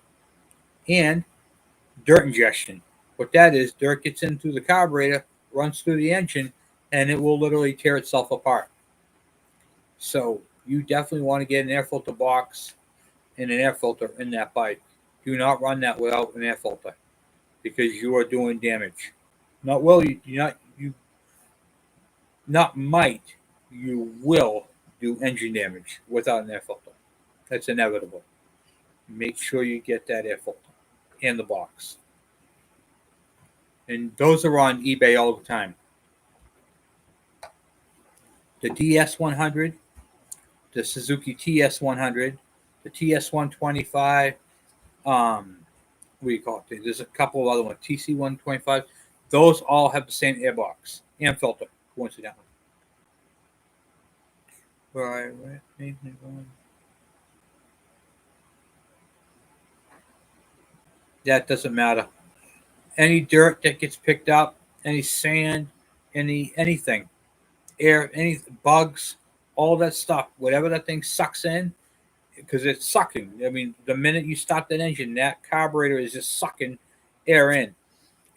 and dirt ingestion. What that is, dirt gets into the carburetor, runs through the engine, and it will literally tear itself apart. So you definitely want to get an air filter box and an air filter in that bike. Do not run that without an air filter, because you are doing damage. Not will you not might, you will do engine damage without an air filter. That's inevitable. Make sure you get that air filter in the box. And those are on eBay all the time. The DS-100, the Suzuki TS-100, the TS-125, what do you call it? There's a couple of other ones, TC-125. Those all have the same airbox and filter, coincidentally. Right. That doesn't matter. Any dirt that gets picked up, any sand, anything, air, any bugs, all that stuff, whatever that thing sucks in, because it's sucking. I mean, the minute you stop that engine, that carburetor is just sucking air in.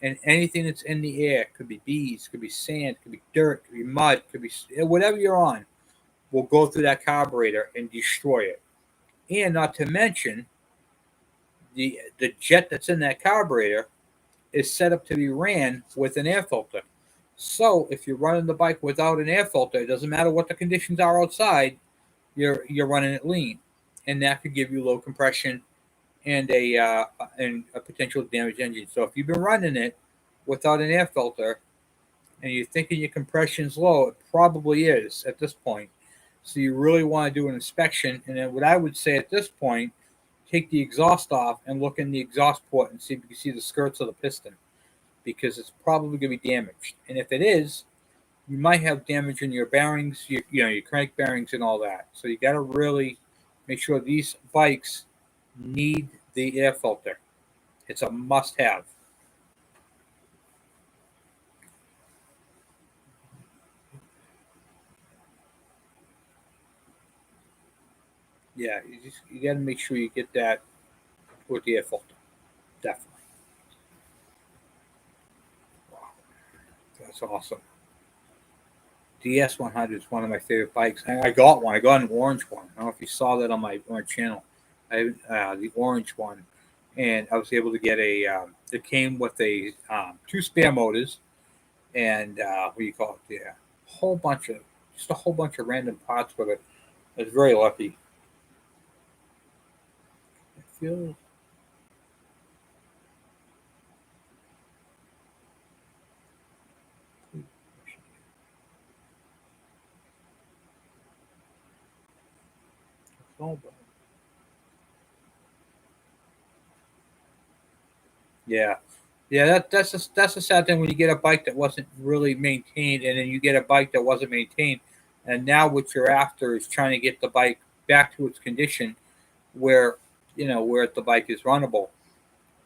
And anything that's in the air, could be bees, could be sand, could be dirt, could be mud, could be whatever you're on, will go through that carburetor and destroy it. And not to mention, the jet that's in that carburetor is set up to be ran with an air filter. So if you're running the bike without an air filter, it doesn't matter what the conditions are outside, you're running it lean, and that could give you low compression and a potential damaged engine. So if you've been running it without an air filter and you're thinking your compression's low, it probably is at this point. So you really want to do an inspection. And then what I would say at this point, take the exhaust off and look in the exhaust port and see if you can see the skirts of the piston, because it's probably going to be damaged. And if it is, you might have damage in your bearings, your crank bearings and all that. So you got to really make sure these bikes need the air filter. It's a must-have. Yeah, you got to make sure you get that with the air filter. Definitely. Wow, that's awesome. DS-100 is one of my favorite bikes. I got one. I got an orange one. I don't know if you saw that on my channel. I the orange one, and I was able to get a. It came with a 2 spare motors, and what do you call it? Yeah, a whole bunch of random parts with it. I was very lucky. I feel yeah, yeah. That's a sad thing when you get a bike that wasn't really maintained, and then you get a bike that wasn't maintained, and now what you're after is trying to get the bike back to its condition, where where the bike is runnable.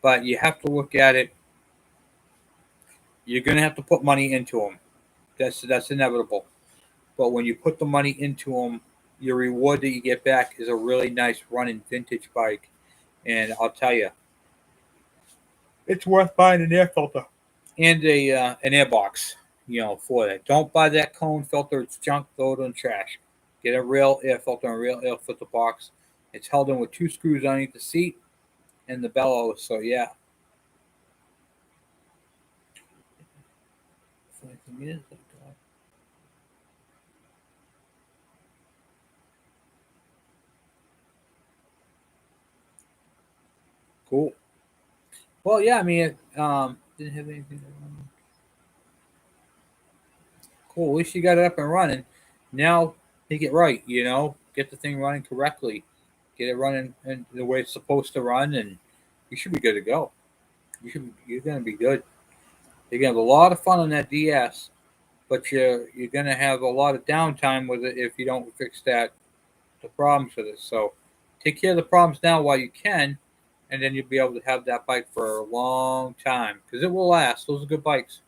But you have to look at it. You're going to have to put money into them. That's inevitable. But when you put the money into them, your reward that you get back is a really nice running vintage bike. And I'll tell you, it's worth buying an air filter and a an air box. For that. Don't buy that cone filter. It's junk. Throw it in the trash. Get a real air filter and a real air filter box. It's held in with 2 screws underneath the seat and the bellows. So yeah. Funny thing is, cool. Well, yeah. I mean, it didn't have anything. Cool. At least you got it up and running. Now make it right. Get the thing running correctly. Get it running in the way it's supposed to run, and you should be good to go. You're gonna be good. You're gonna have a lot of fun on that DS, but you're gonna have a lot of downtime with it if you don't fix the problems with it. So take care of the problems now while you can, and then you'll be able to have that bike for a long time because it will last. Those are good bikes.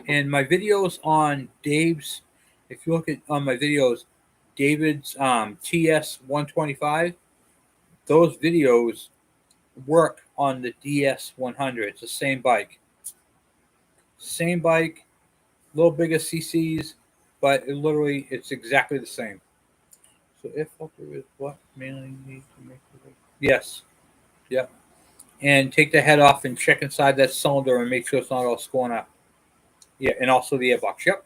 And my videos on Dave's, if you look at on my videos, David's TS-125, those videos work on the DS-100. It's the same bike. Same bike, a little bigger CCs, but it's exactly the same. So air filter is what mainly need to make it. Yes. Yep. And take the head off and check inside that cylinder and make sure it's not all scoring up. Yeah, and also the airbox. Yep.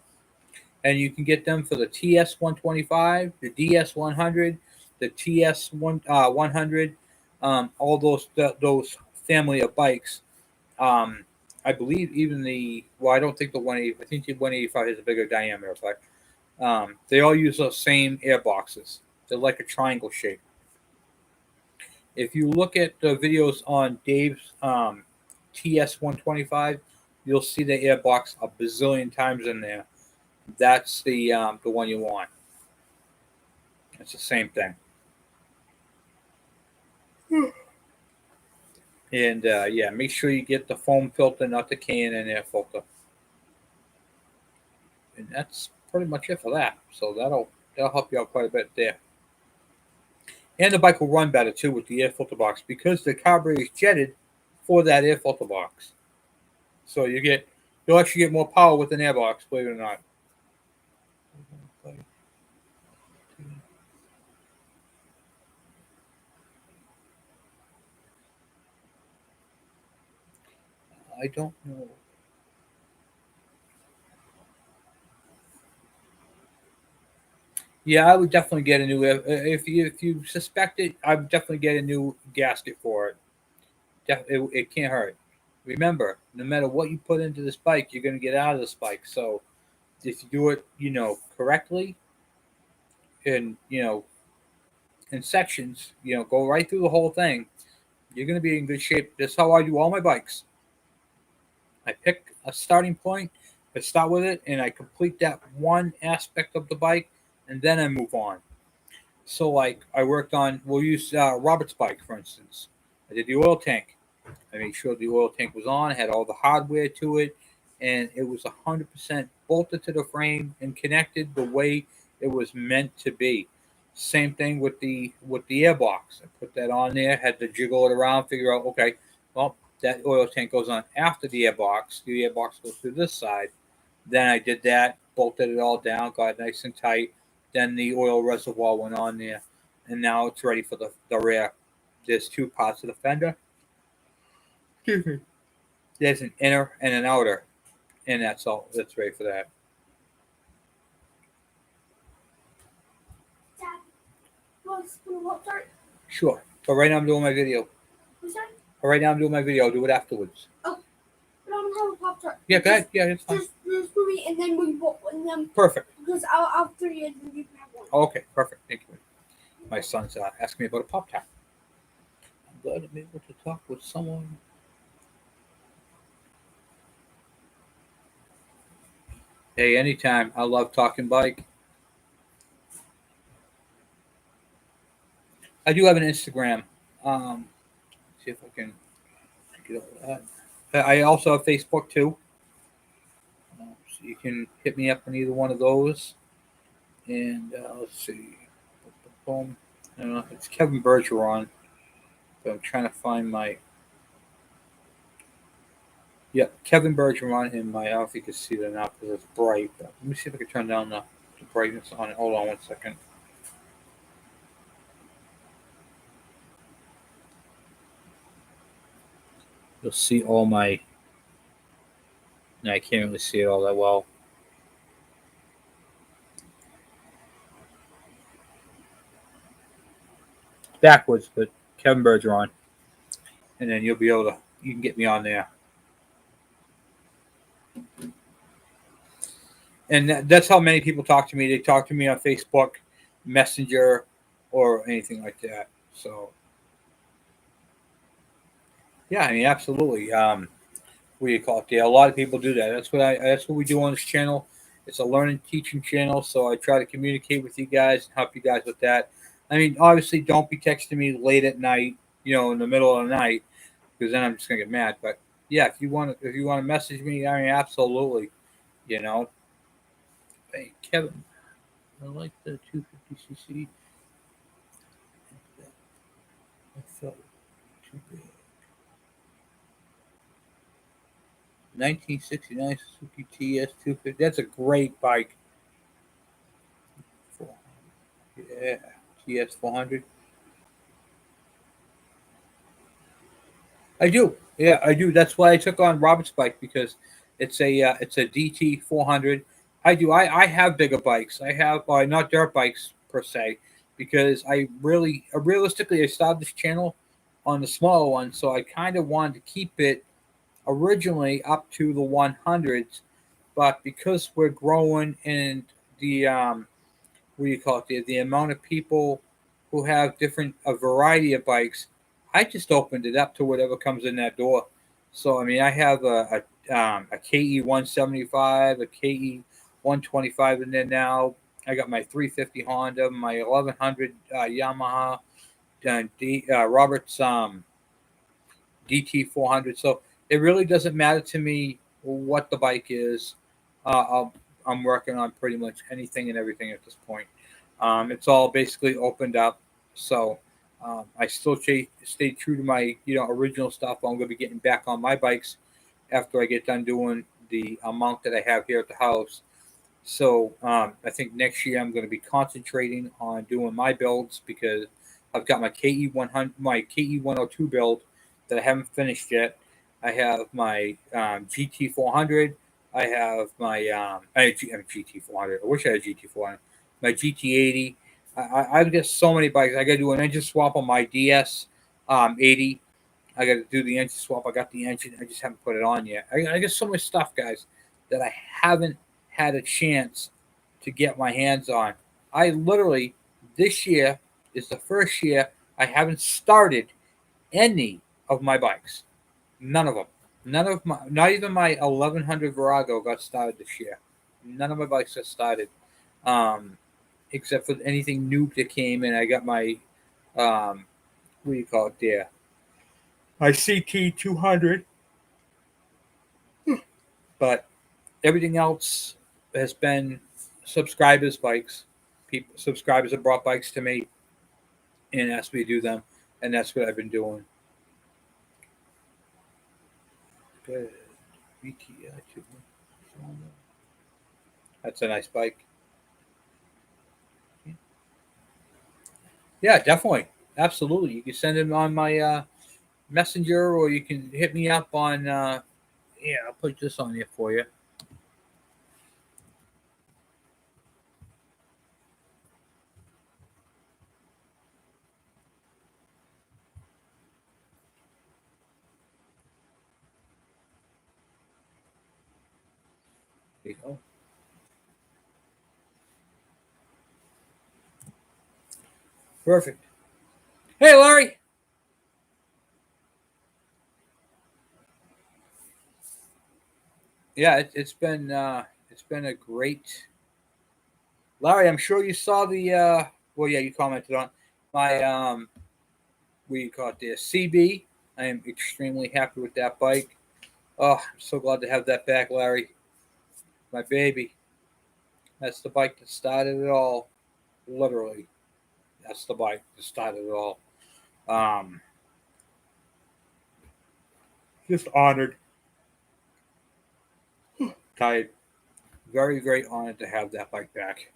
And you can get them for the TS-125, the DS-100, the TS-100, all those family of bikes. I believe even I don't think the 180. I think the 185 has a bigger diameter, but they all use those same air boxes. They're like a triangle shape. If you look at the videos on Dave's TS-125, you'll see the airbox a bazillion times in there. That's the one you want. It's the same thing. And yeah, make sure you get the foam filter, not the K&N air filter. And that's pretty much it for that. So that'll help you out quite a bit there. And the bike will run better too with the air filter box because the carburetor is jetted for that air filter box. So you'll actually get more power with an air box, believe it or not. I don't know. Yeah, I would definitely get a new. If you suspect it, I would definitely get a new gasket for it. It can't hurt. Remember, no matter what you put into this bike, you're going to get out of this bike. So if you do it, correctly, and in sections, go right through the whole thing, you're going to be in good shape. That's how I do all my bikes. I pick a starting point, I start with it, and I complete that one aspect of the bike, and then I move on. So, like, we'll use Robert's bike, for instance. I did the oil tank. I made sure the oil tank was on, had all the hardware to it, and it was 100% bolted to the frame and connected the way it was meant to be. Same thing with the airbox. I put that on there, had to jiggle it around, figure out, okay, well, that oil tank goes on after the airbox. The airbox goes through this side. Then I did that, bolted it all down, got it nice and tight. Then the oil reservoir went on there, and now it's ready for the rear. There's two parts of the fender. Excuse me. There's an inner and an outer, and that's all. That's ready for that. Dad, what's the water? Sure. But right now I'm doing my video. What's that? But right now I'm doing my video. I'll do it afterwards. Oh, but I don't have a Pop Tart. Yeah, go ahead. Yeah, it's fine. Just for me, and then we both and then Perfect. because I'll 3 years and you can have one. Okay, perfect. Thank you. My son's asking me about a Pop Tart. I'm glad I'm able to talk with someone. Hey, anytime. I love talking bike. I do have an Instagram. See if I can get over that. I also have Facebook too. So you can hit me up on either one of those. And let's see. Boom. I don't know. It's Kevin Bergeron. So I'm trying to find my. Yeah, Kevin Bergeron in my. I don't know if you can see that now because it's bright. But let me see if I can turn down the brightness on it. Hold on 1 second. You'll see all my. No, I can't really see it all that well. Backwards, but Kevin Bergeron. And then you can get me on there. And that's how many people talk to me. They talk to me on Facebook, Messenger, or anything like that. So, yeah, I mean, absolutely. What do you call it? Yeah, a lot of people do that. That's what we do on this channel. It's a learning teaching channel, so I try to communicate with you guys and help you guys with that. I mean, obviously, don't be texting me late at night, in the middle of the night, because then I'm just gonna get mad. But yeah, if you want to message me, I mean, absolutely, you know. Hey, Kevin, I like the 250cc. I felt too big. 1969 Suzuki Ds-250. That's a great bike. Yeah, TS-400. I do. Yeah, I do. That's why I took on Robert's bike because it's a DT 400. I have bigger bikes. I have not dirt bikes per se because realistically I started this channel on the smaller one, so I kind of wanted to keep it originally up to the 100s, but because we're growing and the what do you call it, the amount of people who have a variety of bikes, I just opened it up to whatever comes in that door. So I mean, I have a KE 175, a KE 125 in there now. I got my 350 Honda, my 1100 Yamaha, Robert's DT 400. So it really doesn't matter to me what the bike is. I'm working on pretty much anything and everything at this point. It's all basically opened up. So I still stay true to my original stuff. I'm going to be getting back on my bikes after I get done doing the amount that I have here at the house. So I think next year I'm going to be concentrating on doing my builds because I've got my KE 100, my KE 102 build that I haven't finished yet. I have my GT 400. I have my GT 400. I wish I had GT 400. My GT 80. I've got so many bikes. I got to do an engine swap on my DS 80. I got to do the engine swap. I got the engine. I just haven't put it on yet. I got so much stuff, guys, that I haven't had a chance to get my hands on. I literally this year is the first year I haven't started any of my bikes. None of them. None of my, not even my 1100 Virago got started this year. None of my bikes got started, except for anything new that came in. I got my, what do you call it there? My CT 200. But everything else has been subscribers' bikes. People, subscribers have brought bikes to me and asked me to do them, and that's what I've been doing. Good. That's a nice bike. Yeah, definitely. Absolutely. You can send them on my messenger, or you can hit me up on, yeah, I'll put this on here for you. There you go. Perfect. Hey, Larry. Yeah, it's been a great, Larry. I'm sure you saw the well, yeah, you commented on my what do you call it there, CB. I am extremely happy with that bike. Oh, I'm so glad to have that back, Larry. My baby. That's the bike that started it all. Literally, that's the bike that started it all. Um, just honored, tired, very, very honored to have that bike back.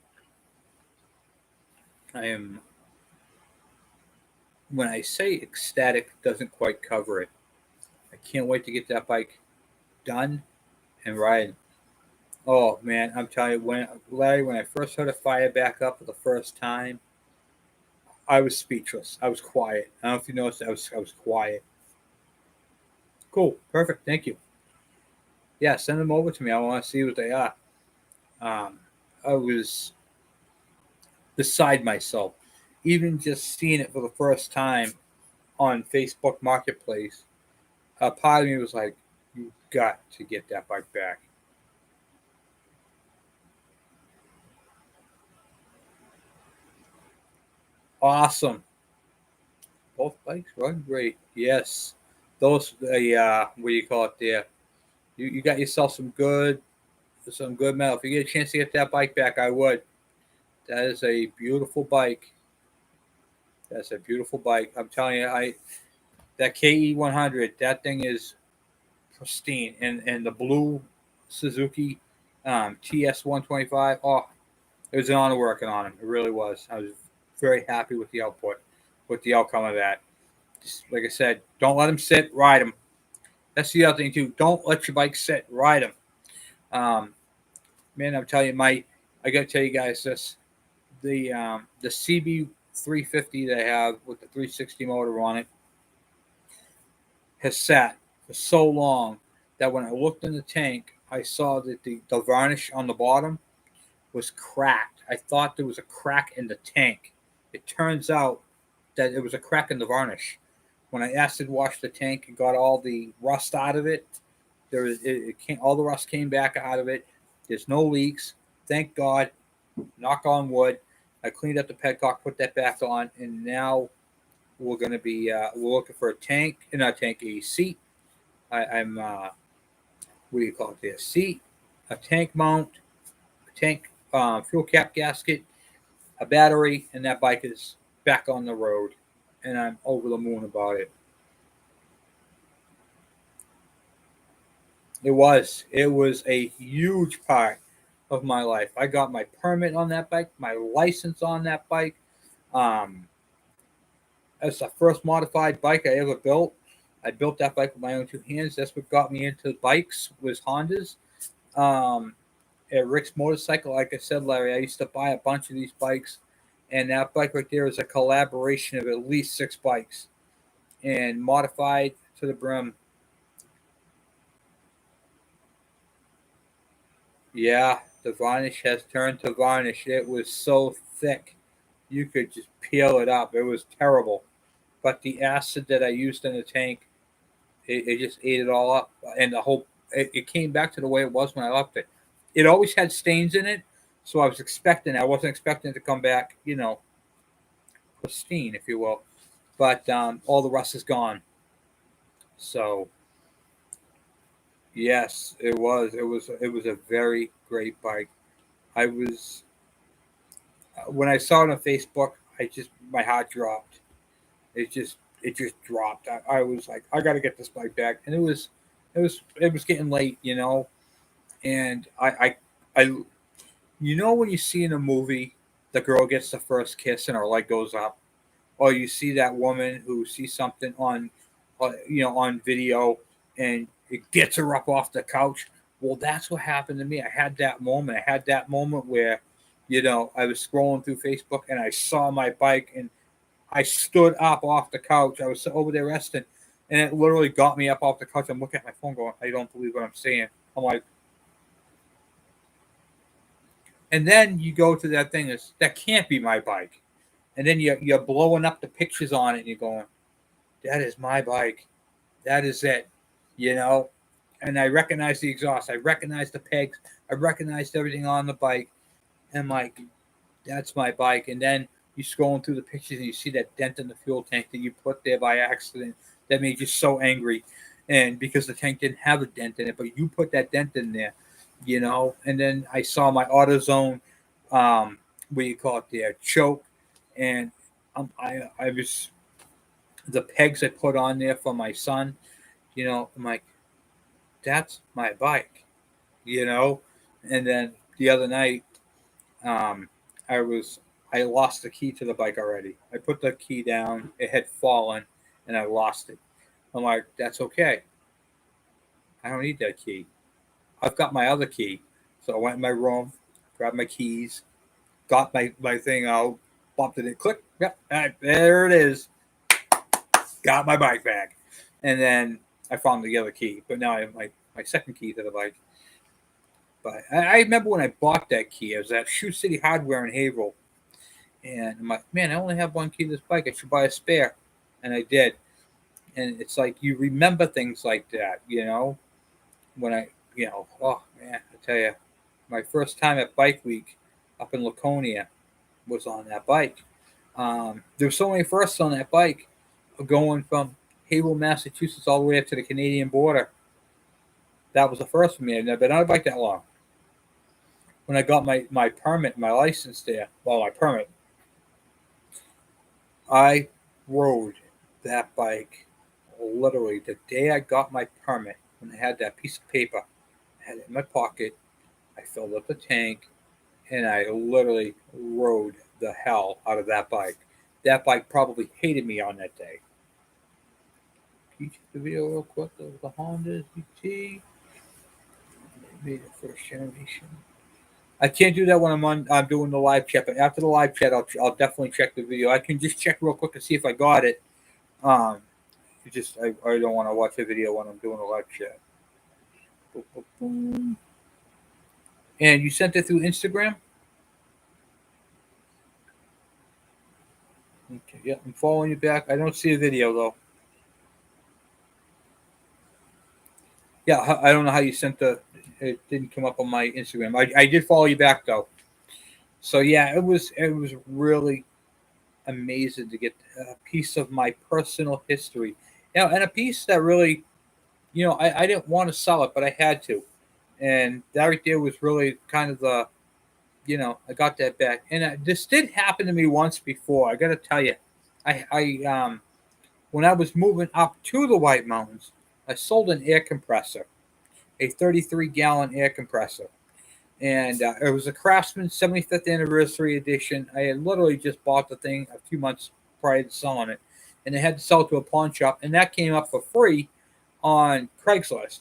I am, when I say ecstatic, doesn't quite cover it. I can't wait to get that bike done and riding. Oh man, I'm telling you, when Larry, when I first heard it fire back up for the first time, I was speechless. I was quiet. I don't know if you noticed. I was quiet. Cool, perfect. Thank you. Yeah, send them over to me. I want to see what they are. Um, I was beside myself, even just seeing it for the first time on Facebook Marketplace. A part of me was like, "You got to get that bike back." Awesome. Both bikes run great. Yes, those the what do you call it there? You got yourself some good metal. If you get a chance to get that bike back, I would. That is a beautiful bike. That's a beautiful bike. I'm telling you, I that KE 100. That thing is pristine, and the blue Suzuki TS 125. Oh, it was an honor working on it. It really was. I was very happy with the output, with the outcome of that. Just like I said, don't let them sit. Ride them. That's the other thing too. Don't let your bike sit. Ride them. Um, man, I'm telling you, I got to tell you guys this: the CB 350 they have with the 360 motor on it has sat for so long that when I looked in the tank, I saw that the varnish on the bottom was cracked. I thought there was a crack in the tank. It turns out that it was a crack in the varnish. When I acid washed the tank and got all the rust out of it, it came, all the rust came back out of it. There's no leaks. Thank God. Knock on wood. I cleaned up the petcock, put that back on, and now we're going to be we're looking for a tank, not a tank, a seat. I'm what do you call it? There, seat, a tank mount, a tank fuel cap gasket, a battery, and that bike is back on the road, and I'm over the moon about it. It was a huge part of my life. I got my permit on that bike, my license on that bike. Um, That's the first modified bike I ever built. I built that bike with my own two hands. That's what got me into bikes was Hondas. Um, at Rick's Motorcycle, like I said, Larry, I used to buy a bunch of these bikes, and that bike right there is a collaboration of at least 6 bikes and modified to the brim. Yeah, the varnish has turned to varnish. It was so thick. you could just peel it up. It was terrible. But the acid that I used in the tank, it just ate it all up, and the whole it came back to the way it was when I left it. It always had stains in it, so I was expecting. I wasn't expecting it to come back, pristine, if you will. But all the rust is gone. So yes, it was. It was a very great bike. I was when I saw it on Facebook, my heart dropped. It just dropped. I was like, I got to get this bike back, and it was getting late, and I when you see in a movie the girl gets the first kiss and her leg goes up, or you see that woman who sees something on video and it gets her up off the couch. Well, that's what happened to me. I had that moment. I had that moment where, I was scrolling through Facebook and I saw my bike and I stood up off the couch. I was over there resting, and it literally got me up off the couch. I'm looking at my phone going, I don't believe what I'm seeing. I'm like, and then you go to that thing, that can't be my bike. And then you're blowing up the pictures on it and you're going, that is my bike. That is it, you know? And I recognized the exhaust. I recognized the pegs. I recognized everything on the bike. And I'm like, that's my bike. And then you scrolling through the pictures and you see that dent in the fuel tank that you put there by accident. That made you so angry. And because the tank didn't have a dent in it, but you put that dent in there, And then I saw my AutoZone, what do you call it there, choke. And I was, the pegs I put on there for my son, I'm like, that's my bike, And then the other night, um, I lost the key to the bike already. I put the key down, it had fallen, and I lost it. I'm like, that's okay. I don't need that key. I've got my other key. So I went in my room, grabbed my keys, got my thing out, bumped it, click, yep, there it is. Got my bike back. And then I found the other key. But now I have my second key to the bike. But I remember when I bought that key, it was at Shoe City Hardware in Haverhill. And I'm like, man, I only have one key to this bike. I should buy a spare. And I did. And it's like you remember things like that, When oh man, I tell you, my first time at Bike Week up in Laconia was on that bike. There were so many firsts on that bike, going from Haverhill, Massachusetts, all the way up to the Canadian border. That was the first for me. I've never been on a bike that long. When I got my permit, my license there, my permit, I rode that bike literally the day I got my permit. When I had that piece of paper, I had it in my pocket. I filled up the tank, and I literally rode the hell out of that bike. That bike probably hated me on that day. Can you check the video real quick of the Honda GT? Maybe the first generation. I can't do that when I'm doing the live chat, but after the live chat, I'll definitely check the video. I can just check real quick and see if I got it. I don't want to watch the video when I'm doing the live chat. Boom, boom, boom. And you sent it through Instagram? Okay, yeah, I'm following you back. I don't see a video though. Yeah, I don't know how you sent it didn't come up on my Instagram. I did follow you back though. So yeah, it was really amazing to get a piece of my personal history. And a piece that really, I didn't want to sell it, but I had to. And that right there was really kind of I got that back. And this did happen to me once before. I got to tell you, I when I was moving up to the White Mountains, I sold an air compressor, a 33-gallon air compressor. And it was a Craftsman 75th anniversary edition. I had literally just bought the thing a few months prior to selling it. And they had to sell it to a pawn shop. And that came up for free on Craigslist.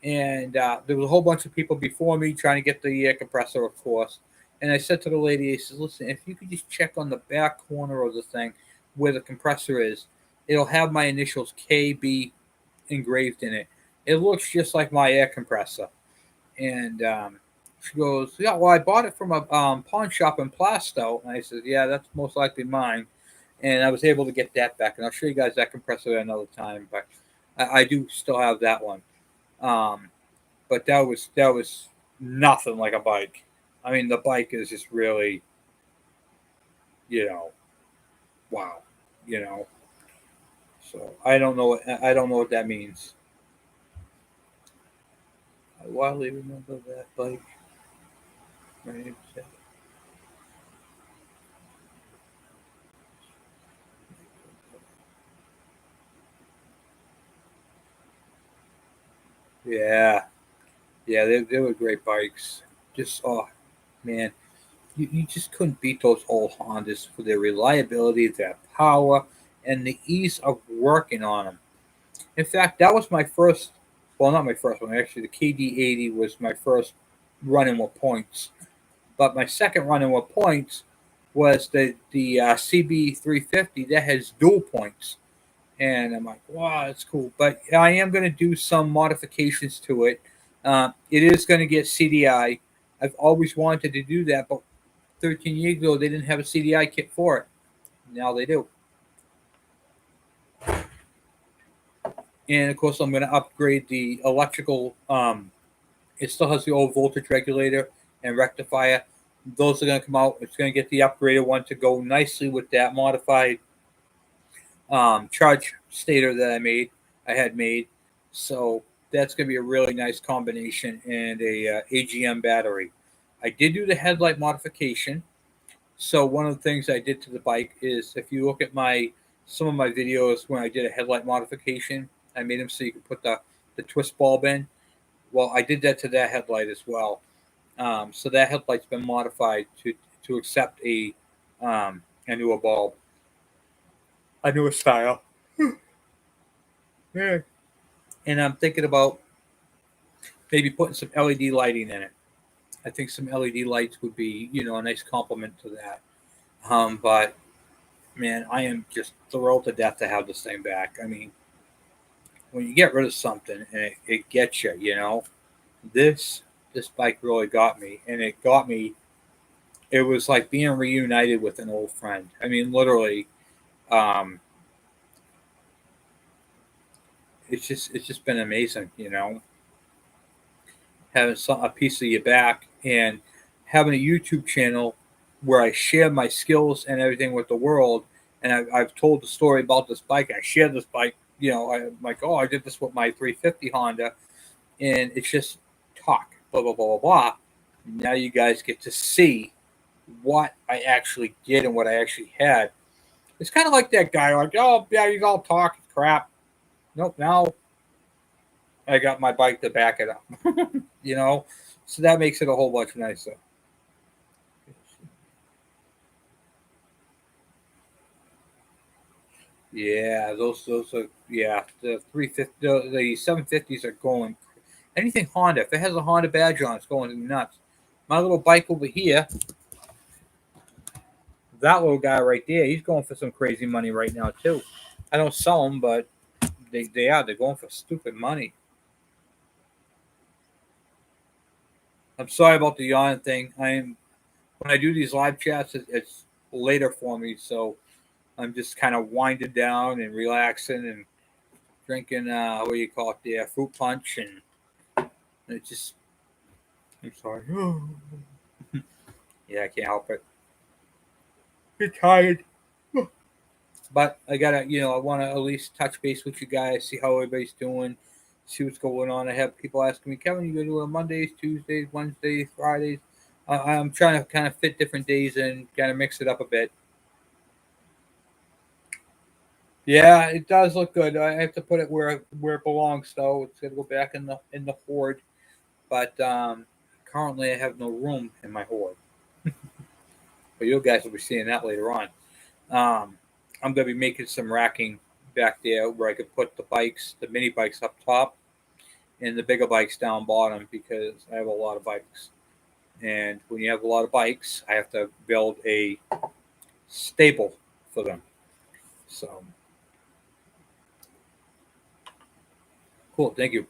And there was a whole bunch of people before me trying to get the air compressor, of course. And I said to the lady, I said, listen, if you could just check on the back corner of the thing where the compressor is, it'll have my initials KB engraved in it. It looks just like my air compressor. And She goes, yeah, well, I bought it from a pawn shop in Plasto. And I said, yeah, that's most likely mine. And I was able to get that back. And I'll show you guys that compressor another time. But I do still have that one. But that was nothing like a bike. I mean, the bike is just really, you know, wow, you know. So I don't know what that means. I wildly remember that bike. Right? Yeah, yeah, they were great bikes. Just oh man, you just couldn't beat those old Hondas for their reliability, their power, and the ease of working on them. In fact, that was my first. Well, not my first one. Actually, the KD80 was my first running with points. But my second running with points was the CB350 that has dual points, and I'm like, wow, that's cool. But I am going to do some modifications to it. It is going to get CDI. I've always wanted to do that, but 13 years ago they didn't have a CDI kit for it. Now they do. And of course, I'm going to upgrade the electrical. It still has the old voltage regulator and rectifier. Those are going to come out. It's going to get the upgraded one to go nicely with that modified charge stator that I had made. So that's going to be a really nice combination and a AGM battery. I did do the headlight modification. So one of the things I did to the bike is if you look at my some of my videos when I did a headlight modification, I made them so you could put the twist bulb in. Well, I did that to that headlight as well. So that headlight's been modified to accept a newer bulb, a newer style. Yeah. And I'm thinking about maybe putting some LED lighting in it. I think some LED lights would be, a nice complement to that. But man, I am just thrilled to death to have this thing back. I mean, when you get rid of something and it gets you, this this bike really got me, and it got me. It was like being reunited with an old friend. I mean, literally, um, it's just been amazing, having a piece of you back and having a YouTube channel where I share my skills and everything with the world. And I've told the story about this bike. I shared this bike, I'm like, oh, I did this with my 350 Honda, and it's just talk, blah blah blah blah blah. Now you guys get to see what I actually did and what I actually had. It's kind of like that guy, like, oh yeah, he's all talk crap. Nope, now I got my bike to back it up. you know, so that makes it a whole bunch nicer. Yeah, those are the 350 the 750s are going anything Honda. If it has a Honda badge on, it's going nuts. My little bike over here, that little guy right there, he's going for some crazy money right now too. I don't sell them, but they're going for stupid money. I'm sorry about the yawn thing. I'm when I do these live chats, it's later for me, so I'm just kind of winding down and relaxing and drinking what do you call it there, fruit punch, and it just I'm sorry. Yeah, I can't help it. Get tired. But I gotta, I want to at least touch base with you guys, see how everybody's doing, see what's going on. I have people asking me, Kevin, you gonna do it on Mondays, Tuesdays, Wednesdays, Fridays? I'm trying to kind of fit different days and kind of mix it up a bit. Yeah, it does look good. I have to put it where it belongs, though. It's gonna go back in the hoard. But currently, I have no room in my hoard. But you guys will be seeing that later on. I'm going to be making some racking back there where I could put the mini bikes up top and the bigger bikes down bottom because I have a lot of bikes. And when you have a lot of bikes, I have to build a stable for them. So cool. Thank you.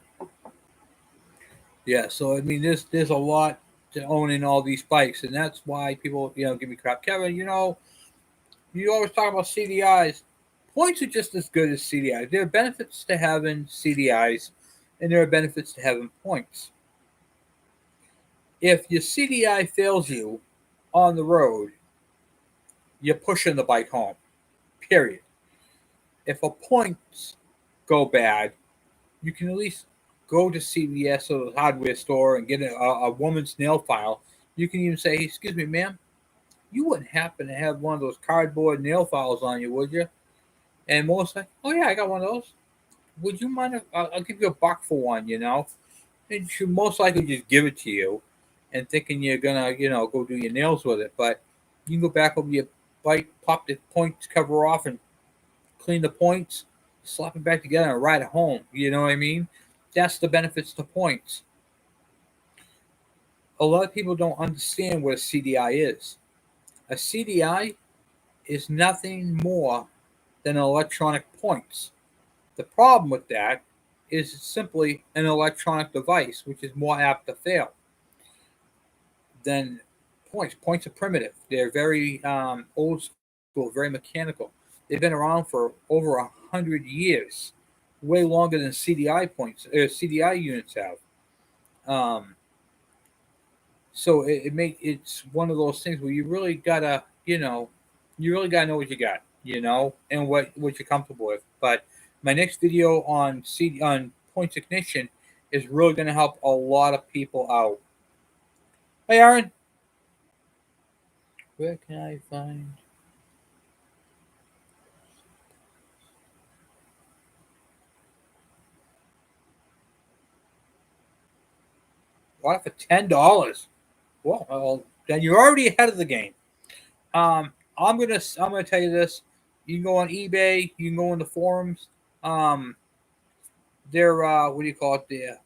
Yeah. So I mean, there's a lot to owning all these bikes, and that's why people, give me crap. Kevin, you always talk about CDIs. Points are just as good as CDIs. There are benefits to having CDIs, and there are benefits to having points. If your CDI fails you on the road, you're pushing the bike home. Period. If a points go bad, you can at least go to CVS or the hardware store and get a woman's nail file. You can even say, hey, excuse me, ma'am, you wouldn't happen to have one of those cardboard nail files on you, would you? And most like, oh yeah, I got one of those. Would you mind if I'll give you $1 for one, And she'll most likely just give it to you and thinking you're gonna, go do your nails with it. But you can go back over your bike, pop the points cover off and clean the points, slap it back together and ride it home. You know what I mean? That's the benefits to points. A lot of people don't understand what a CDI is. A CDI is nothing more than electronic points. The problem with that is it's simply an electronic device, which is more apt to fail than points. Points are primitive. They're very old school, very mechanical. They've been around for over 100 years, way longer than CDI points, CDI units have. So it's one of those things where you really gotta, you really gotta know what you got, and what you're comfortable with. But my next video on points ignition is really going to help a lot of people out. Hey, Aaron, where can I find? What for $10? Well, then you're already ahead of the game. I'm gonna tell you this. You can go on eBay. You can go in the forums. There, what do you call it?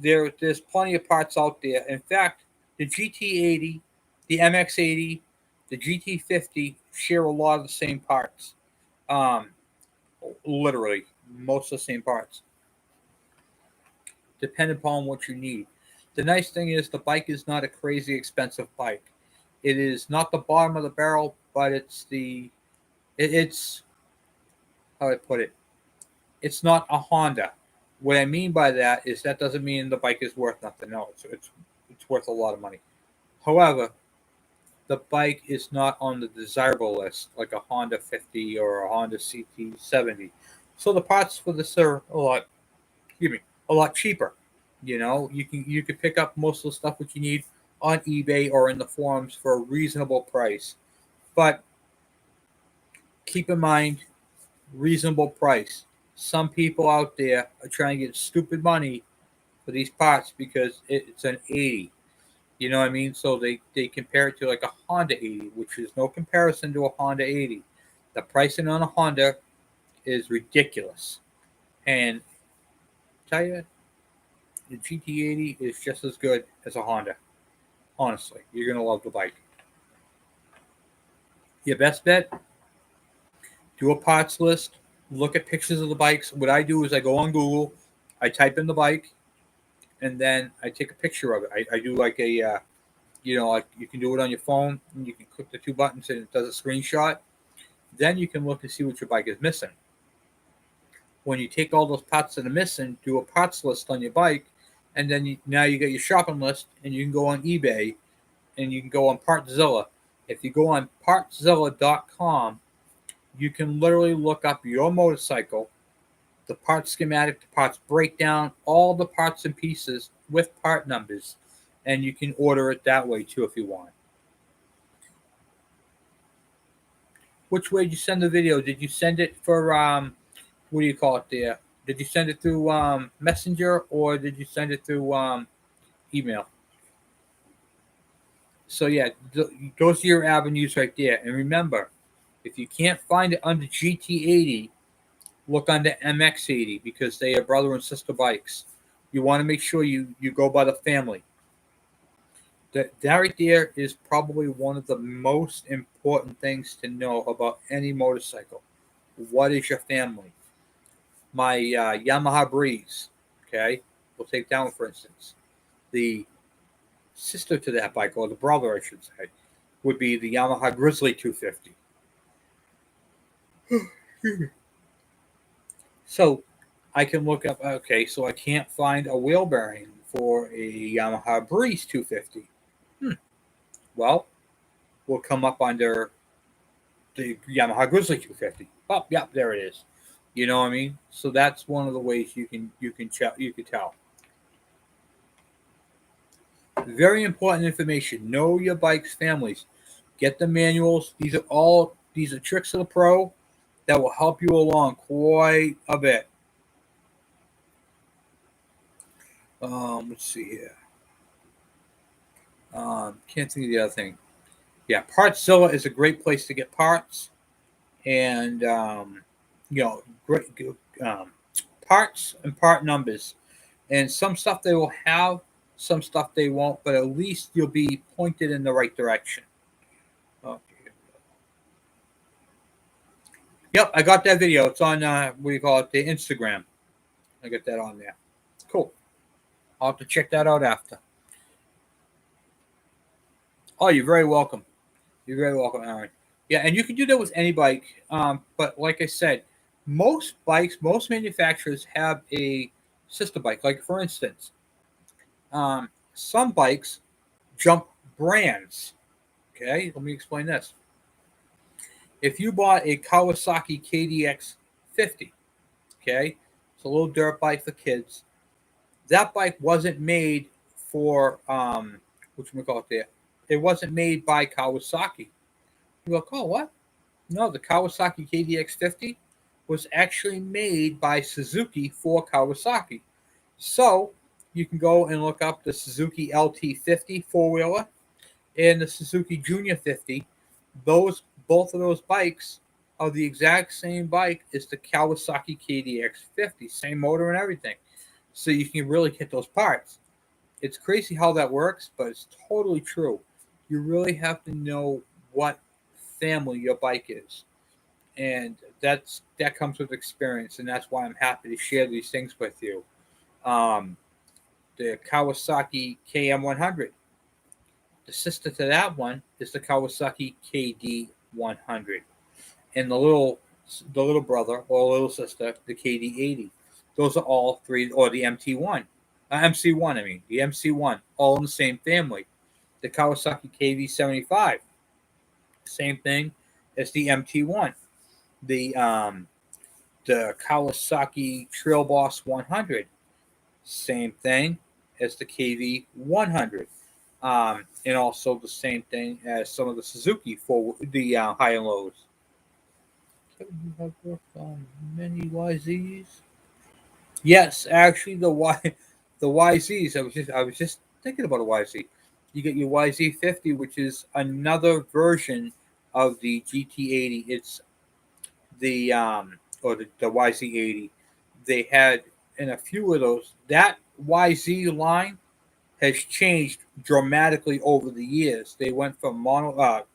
There's plenty of parts out there. In fact, the GT80, the MX80, the GT50 share a lot of the same parts. Literally, most of the same parts. Depending upon what you need. The nice thing is the bike is not a crazy expensive bike. It is not the bottom of the barrel, but it's how do I put it? It's not a Honda. What I mean by that is that doesn't mean the bike is worth nothing. No, it's worth a lot of money. However, the bike is not on the desirable list like a Honda 50 or a Honda CT70. So the parts for this are a lot cheaper. You can pick up most of the stuff that you need on eBay or in the forums for a reasonable price. But keep in mind, reasonable price. Some people out there are trying to get stupid money for these parts because it's an 80. You know what I mean? So they compare it to like a Honda 80, which is no comparison to a Honda 80. The pricing on a Honda is ridiculous. And tell you, the GT80 is just as good as a Honda. Honestly, you're going to love the bike. Your best bet, do a parts list, look at pictures of the bikes. What I do is I go on Google, I type in the bike, and then I take a picture of it. I do like a, like you can do it on your phone, and you can click the two buttons and it does a screenshot. Then you can look and see what your bike is missing. When you take all those parts that are missing, do a parts list on your bike, and then now you get your shopping list, and you can go on eBay, and you can go on Partzilla. If you go on partzilla.com, you can literally look up your motorcycle, the part schematic, the parts breakdown, all the parts and pieces with part numbers, and you can order it that way too if you want. Which way did you send the video? Did you send it for what do you call it there? Did you send it through Messenger or did you send it through email? So yeah, those are your avenues right there. And remember, if you can't find it under GT80, look under MX80 because they are brother and sister bikes. You want to make sure you go by the family. That right there is probably one of the most important things to know about any motorcycle. What is your family? My Yamaha Breeze, okay? We'll take that one for instance. The sister to that bike, or the brother, I should say, would be the Yamaha Grizzly 250. So I can look up, okay, so I can't find a wheel bearing for a Yamaha Breeze 250. Well, we'll come up under the Yamaha Grizzly 250. Oh, yep, there it is. You know what I mean? So that's one of the ways you can tell. Very important information. Know your bike's families. Get the manuals. These are tricks of the pro that will help you along quite a bit. Let's see here. Can't think of the other thing. Yeah, Partzilla is a great place to get parts, and great parts and part numbers. And some stuff they will have, some stuff they won't, but at least you'll be pointed in the right direction. Okay. Yep, I got that video. It's on the Instagram. I got that on there. Cool. I'll have to check that out after. Oh, you're very welcome. You're very welcome, Aaron. Yeah, and you can do that with any bike. But like I said, most manufacturers have a sister bike. Like for instance, some bikes jump brands. Okay, let me explain this. If you bought a Kawasaki KDX50, okay, it's a little dirt bike for kids. That bike wasn't made for it wasn't made by Kawasaki. You go, oh, what? No, the Kawasaki KDX50 was actually made by Suzuki for Kawasaki. So you can go and look up the Suzuki LT50 four-wheeler and the Suzuki Junior 50. Both of those bikes are the exact same bike as the Kawasaki KDX50, same motor and everything. So you can really get those parts. It's crazy how that works, but it's totally true. You really have to know what family your bike is, and that comes with experience, and that's why I'm happy to share these things with you. The Kawasaki Km100, the sister to that one is the Kawasaki KD100, and the little brother or little sister, the KD80. Those are all three, or the MC1. The MC1, all in the same family. The Kawasaki KV75, same thing as the MT1. The Kawasaki Trail Boss 100, same thing as the KV100, and also the same thing as some of the Suzuki for the high and lows. You have worked on many YZs. Yes, actually, the YZs. I was just thinking about a YZ. You get your YZ50, which is another version of the GT80. It's the YZ80. They had in a few of those. That YZ line has changed dramatically over the years. They went from dual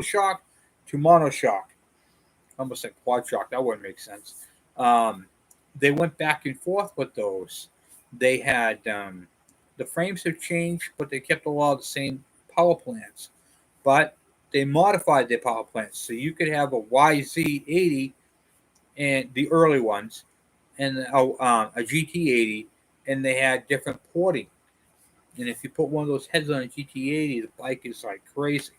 shock to monoshock. I almost said quad shock. That wouldn't make sense. They went back and forth with those. They had the frames have changed, but they kept a lot of the same power plants. But they modified their power plants, so you could have a YZ80 and the early ones, and a GT80, and they had different porting. And if you put one of those heads on a GT80, the bike is like crazy.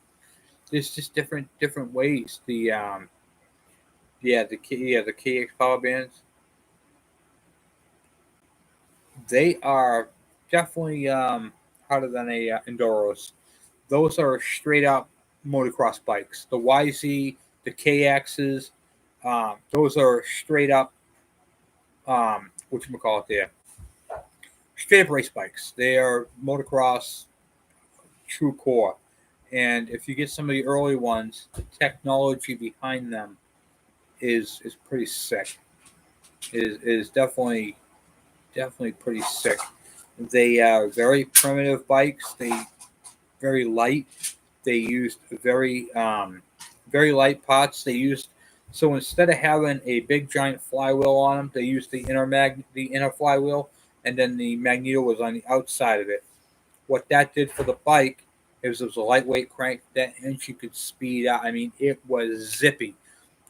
There's just different ways. The KX power bands. They are definitely harder than a Enduros. Those are straight up motocross bikes. The YZ, the KXs, those are straight up there. Straight up race bikes. They are motocross true core. And if you get some of the early ones, the technology behind them is pretty sick. Is definitely pretty sick. They are very primitive bikes. They very light. They used very light parts. So instead of having a big giant flywheel on them, they used the inner flywheel, and then the magneto was on the outside of it. what that did for the bike is it was a lightweight crank. That engine could speed out. I mean, it was zippy.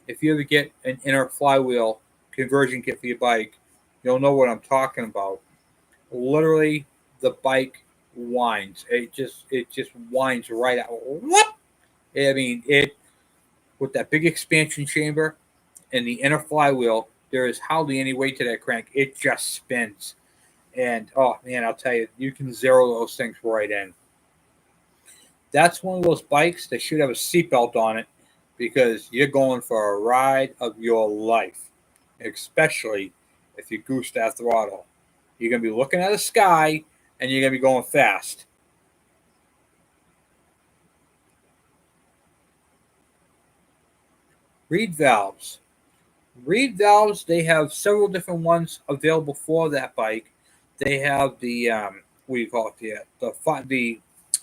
If you ever get an inner flywheel conversion kit for your bike, you'll know what I'm talking about. Literally, the bike whines. It just whines right out. What? I mean, it with that big expansion chamber and the inner flywheel, there is hardly any weight to that crank. It just spins. And oh man, I'll tell you, you can zero those things right in. That's one of those bikes that should have a seatbelt on it because you're going for a ride of your life, especially if you goose that throttle. You're going to be looking at the sky and you're going to be going fast. Reed valves. Reed valves, they have several different ones available for that bike. They have the what do you call it? The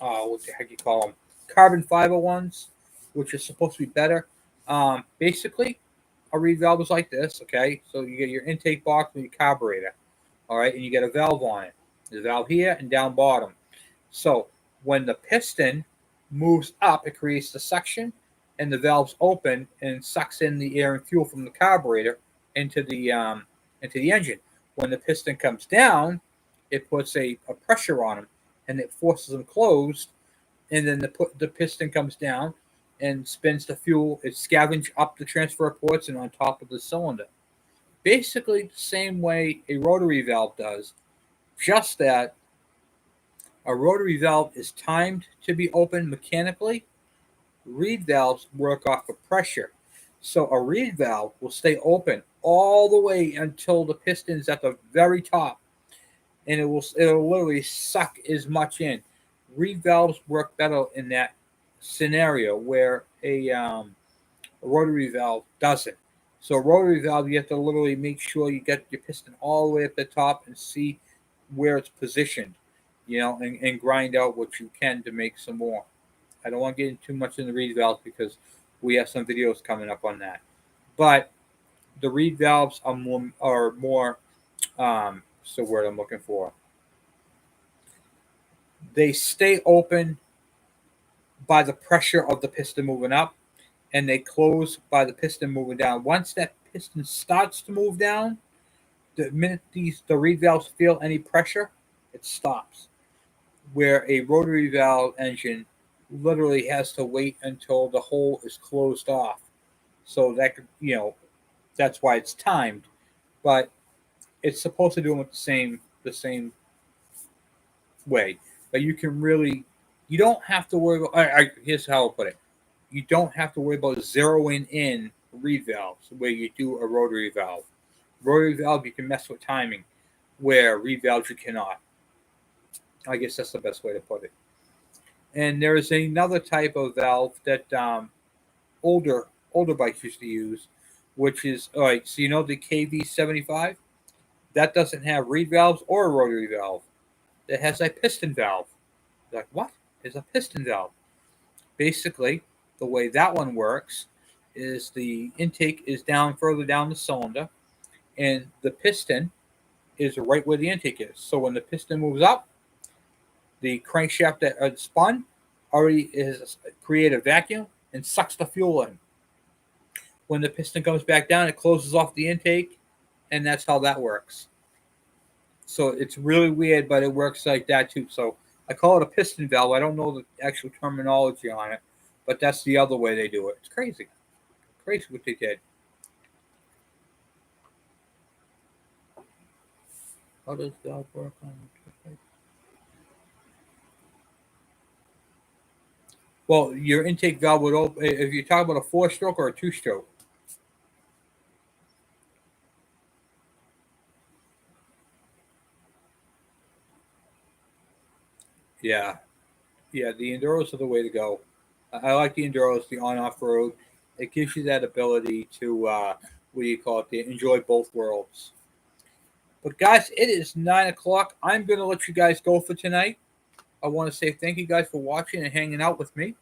what the heck you call them? Carbon fiber ones, which are supposed to be better. Basically, a reed valve is like this. Okay, so you get your intake box with your carburetor. All right, and you get a valve on it. There's a valve here and down bottom. So when the piston moves up, it creates the suction, and the valves open and sucks in the air and fuel from the carburetor into the engine. When the piston comes down, it puts a pressure on them, and it forces them closed. And then the piston comes down and spins the fuel. It scavenges up the transfer ports and on top of the cylinder. Basically, the same way a rotary valve does, just that a rotary valve is timed to be open mechanically. Reed valves work off of pressure. So a reed valve will stay open all the way until the piston's at the very top, and it'll literally suck as much in. Reed valves work better in that scenario where a rotary valve doesn't. So a rotary valve, you have to literally make sure you get your piston all the way up the top and see where it's positioned, and grind out what you can to make some more. I don't want to get into too much in the reed valves because we have some videos coming up on that. But the reed valves are more what's the word I'm looking for? They stay open by the pressure of the piston moving up, and they close by the piston moving down. Once that piston starts to move down, the minute the reed valves feel any pressure, it stops. Where a rotary valve engine literally has to wait until the hole is closed off. So that could, that's why it's timed. But it's supposed to do them with the same way. But you don't have to worry about. Here's how I'll put it: you don't have to worry about zeroing in reed valves where you do a rotary valve. Rotary valve, you can mess with timing, where reed valves you cannot. I guess that's the best way to put it. And there is another type of valve that older bikes used to use, which is all right. So the KV75, that doesn't have reed valves or a rotary valve. It has a piston valve. Like, what is a piston valve? Basically, the way that one works is the intake is down further down the cylinder, and the piston is right where the intake is. So when the piston moves up, the crankshaft that spun already is create a vacuum and sucks the fuel in. When the piston comes back down, it closes off the intake, and that's how that works. So it's really weird, but it works like that too. So I call it a piston valve. I don't know the actual terminology on it, but that's the other way they do it. It's crazy. Crazy what they did. How does valve work on it? Well, your intake valve would open if you talk about a 4-stroke or a 2-stroke. Yeah, yeah. The enduros are the way to go. I like the enduros, the on-off road. It gives you that ability to what do you call it? To enjoy both worlds. But guys, it is 9 o'clock. I'm gonna let you guys go for tonight. I want to say thank you guys for watching and hanging out with me.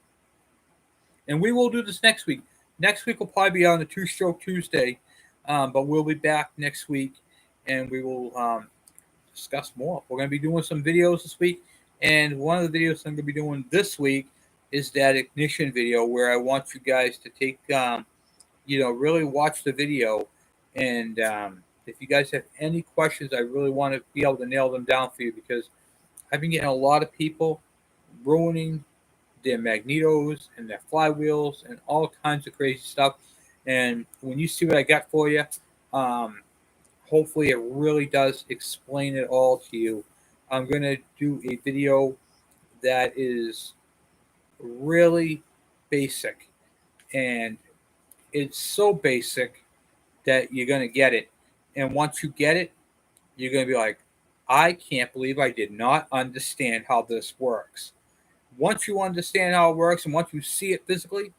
And we will do this next week. Next week will probably be on the 2-stroke Tuesday, but we'll be back next week and we will discuss more. We're going to be doing some videos this week, And one of the videos I'm going to be doing this week is that ignition video where I want you guys to take, really watch the video. And if you guys have any questions, I really want to be able to nail them down for you because I've been getting a lot of people ruining their magnetos and their flywheels and all kinds of crazy stuff. And when you see what I got for you, um, hopefully it really does explain it all to you. I'm going to do a video that is really basic, and it's so basic that you're going to get it. And once you get it, you're going to be like, I can't believe I did not understand how this works. Once you understand how it works and once you see it physically,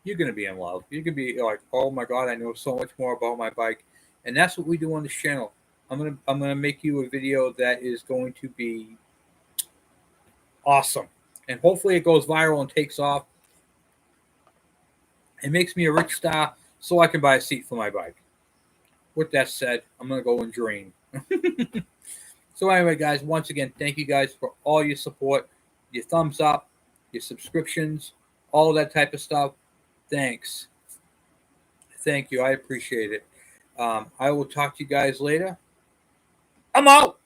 you're going to be in love. You're going to be like, oh my God, I know so much more about my bike. And that's what we do on this channel. I'm gonna make you a video that is going to be awesome. And hopefully it goes viral and takes off. It makes me a rich star so I can buy a seat for my bike. With that said, I'm going to go and drain. So anyway, guys, once again, thank you guys for all your support, your thumbs up, your subscriptions, all that type of stuff. Thanks. Thank you. I appreciate it. I will talk to you guys later. I'm out.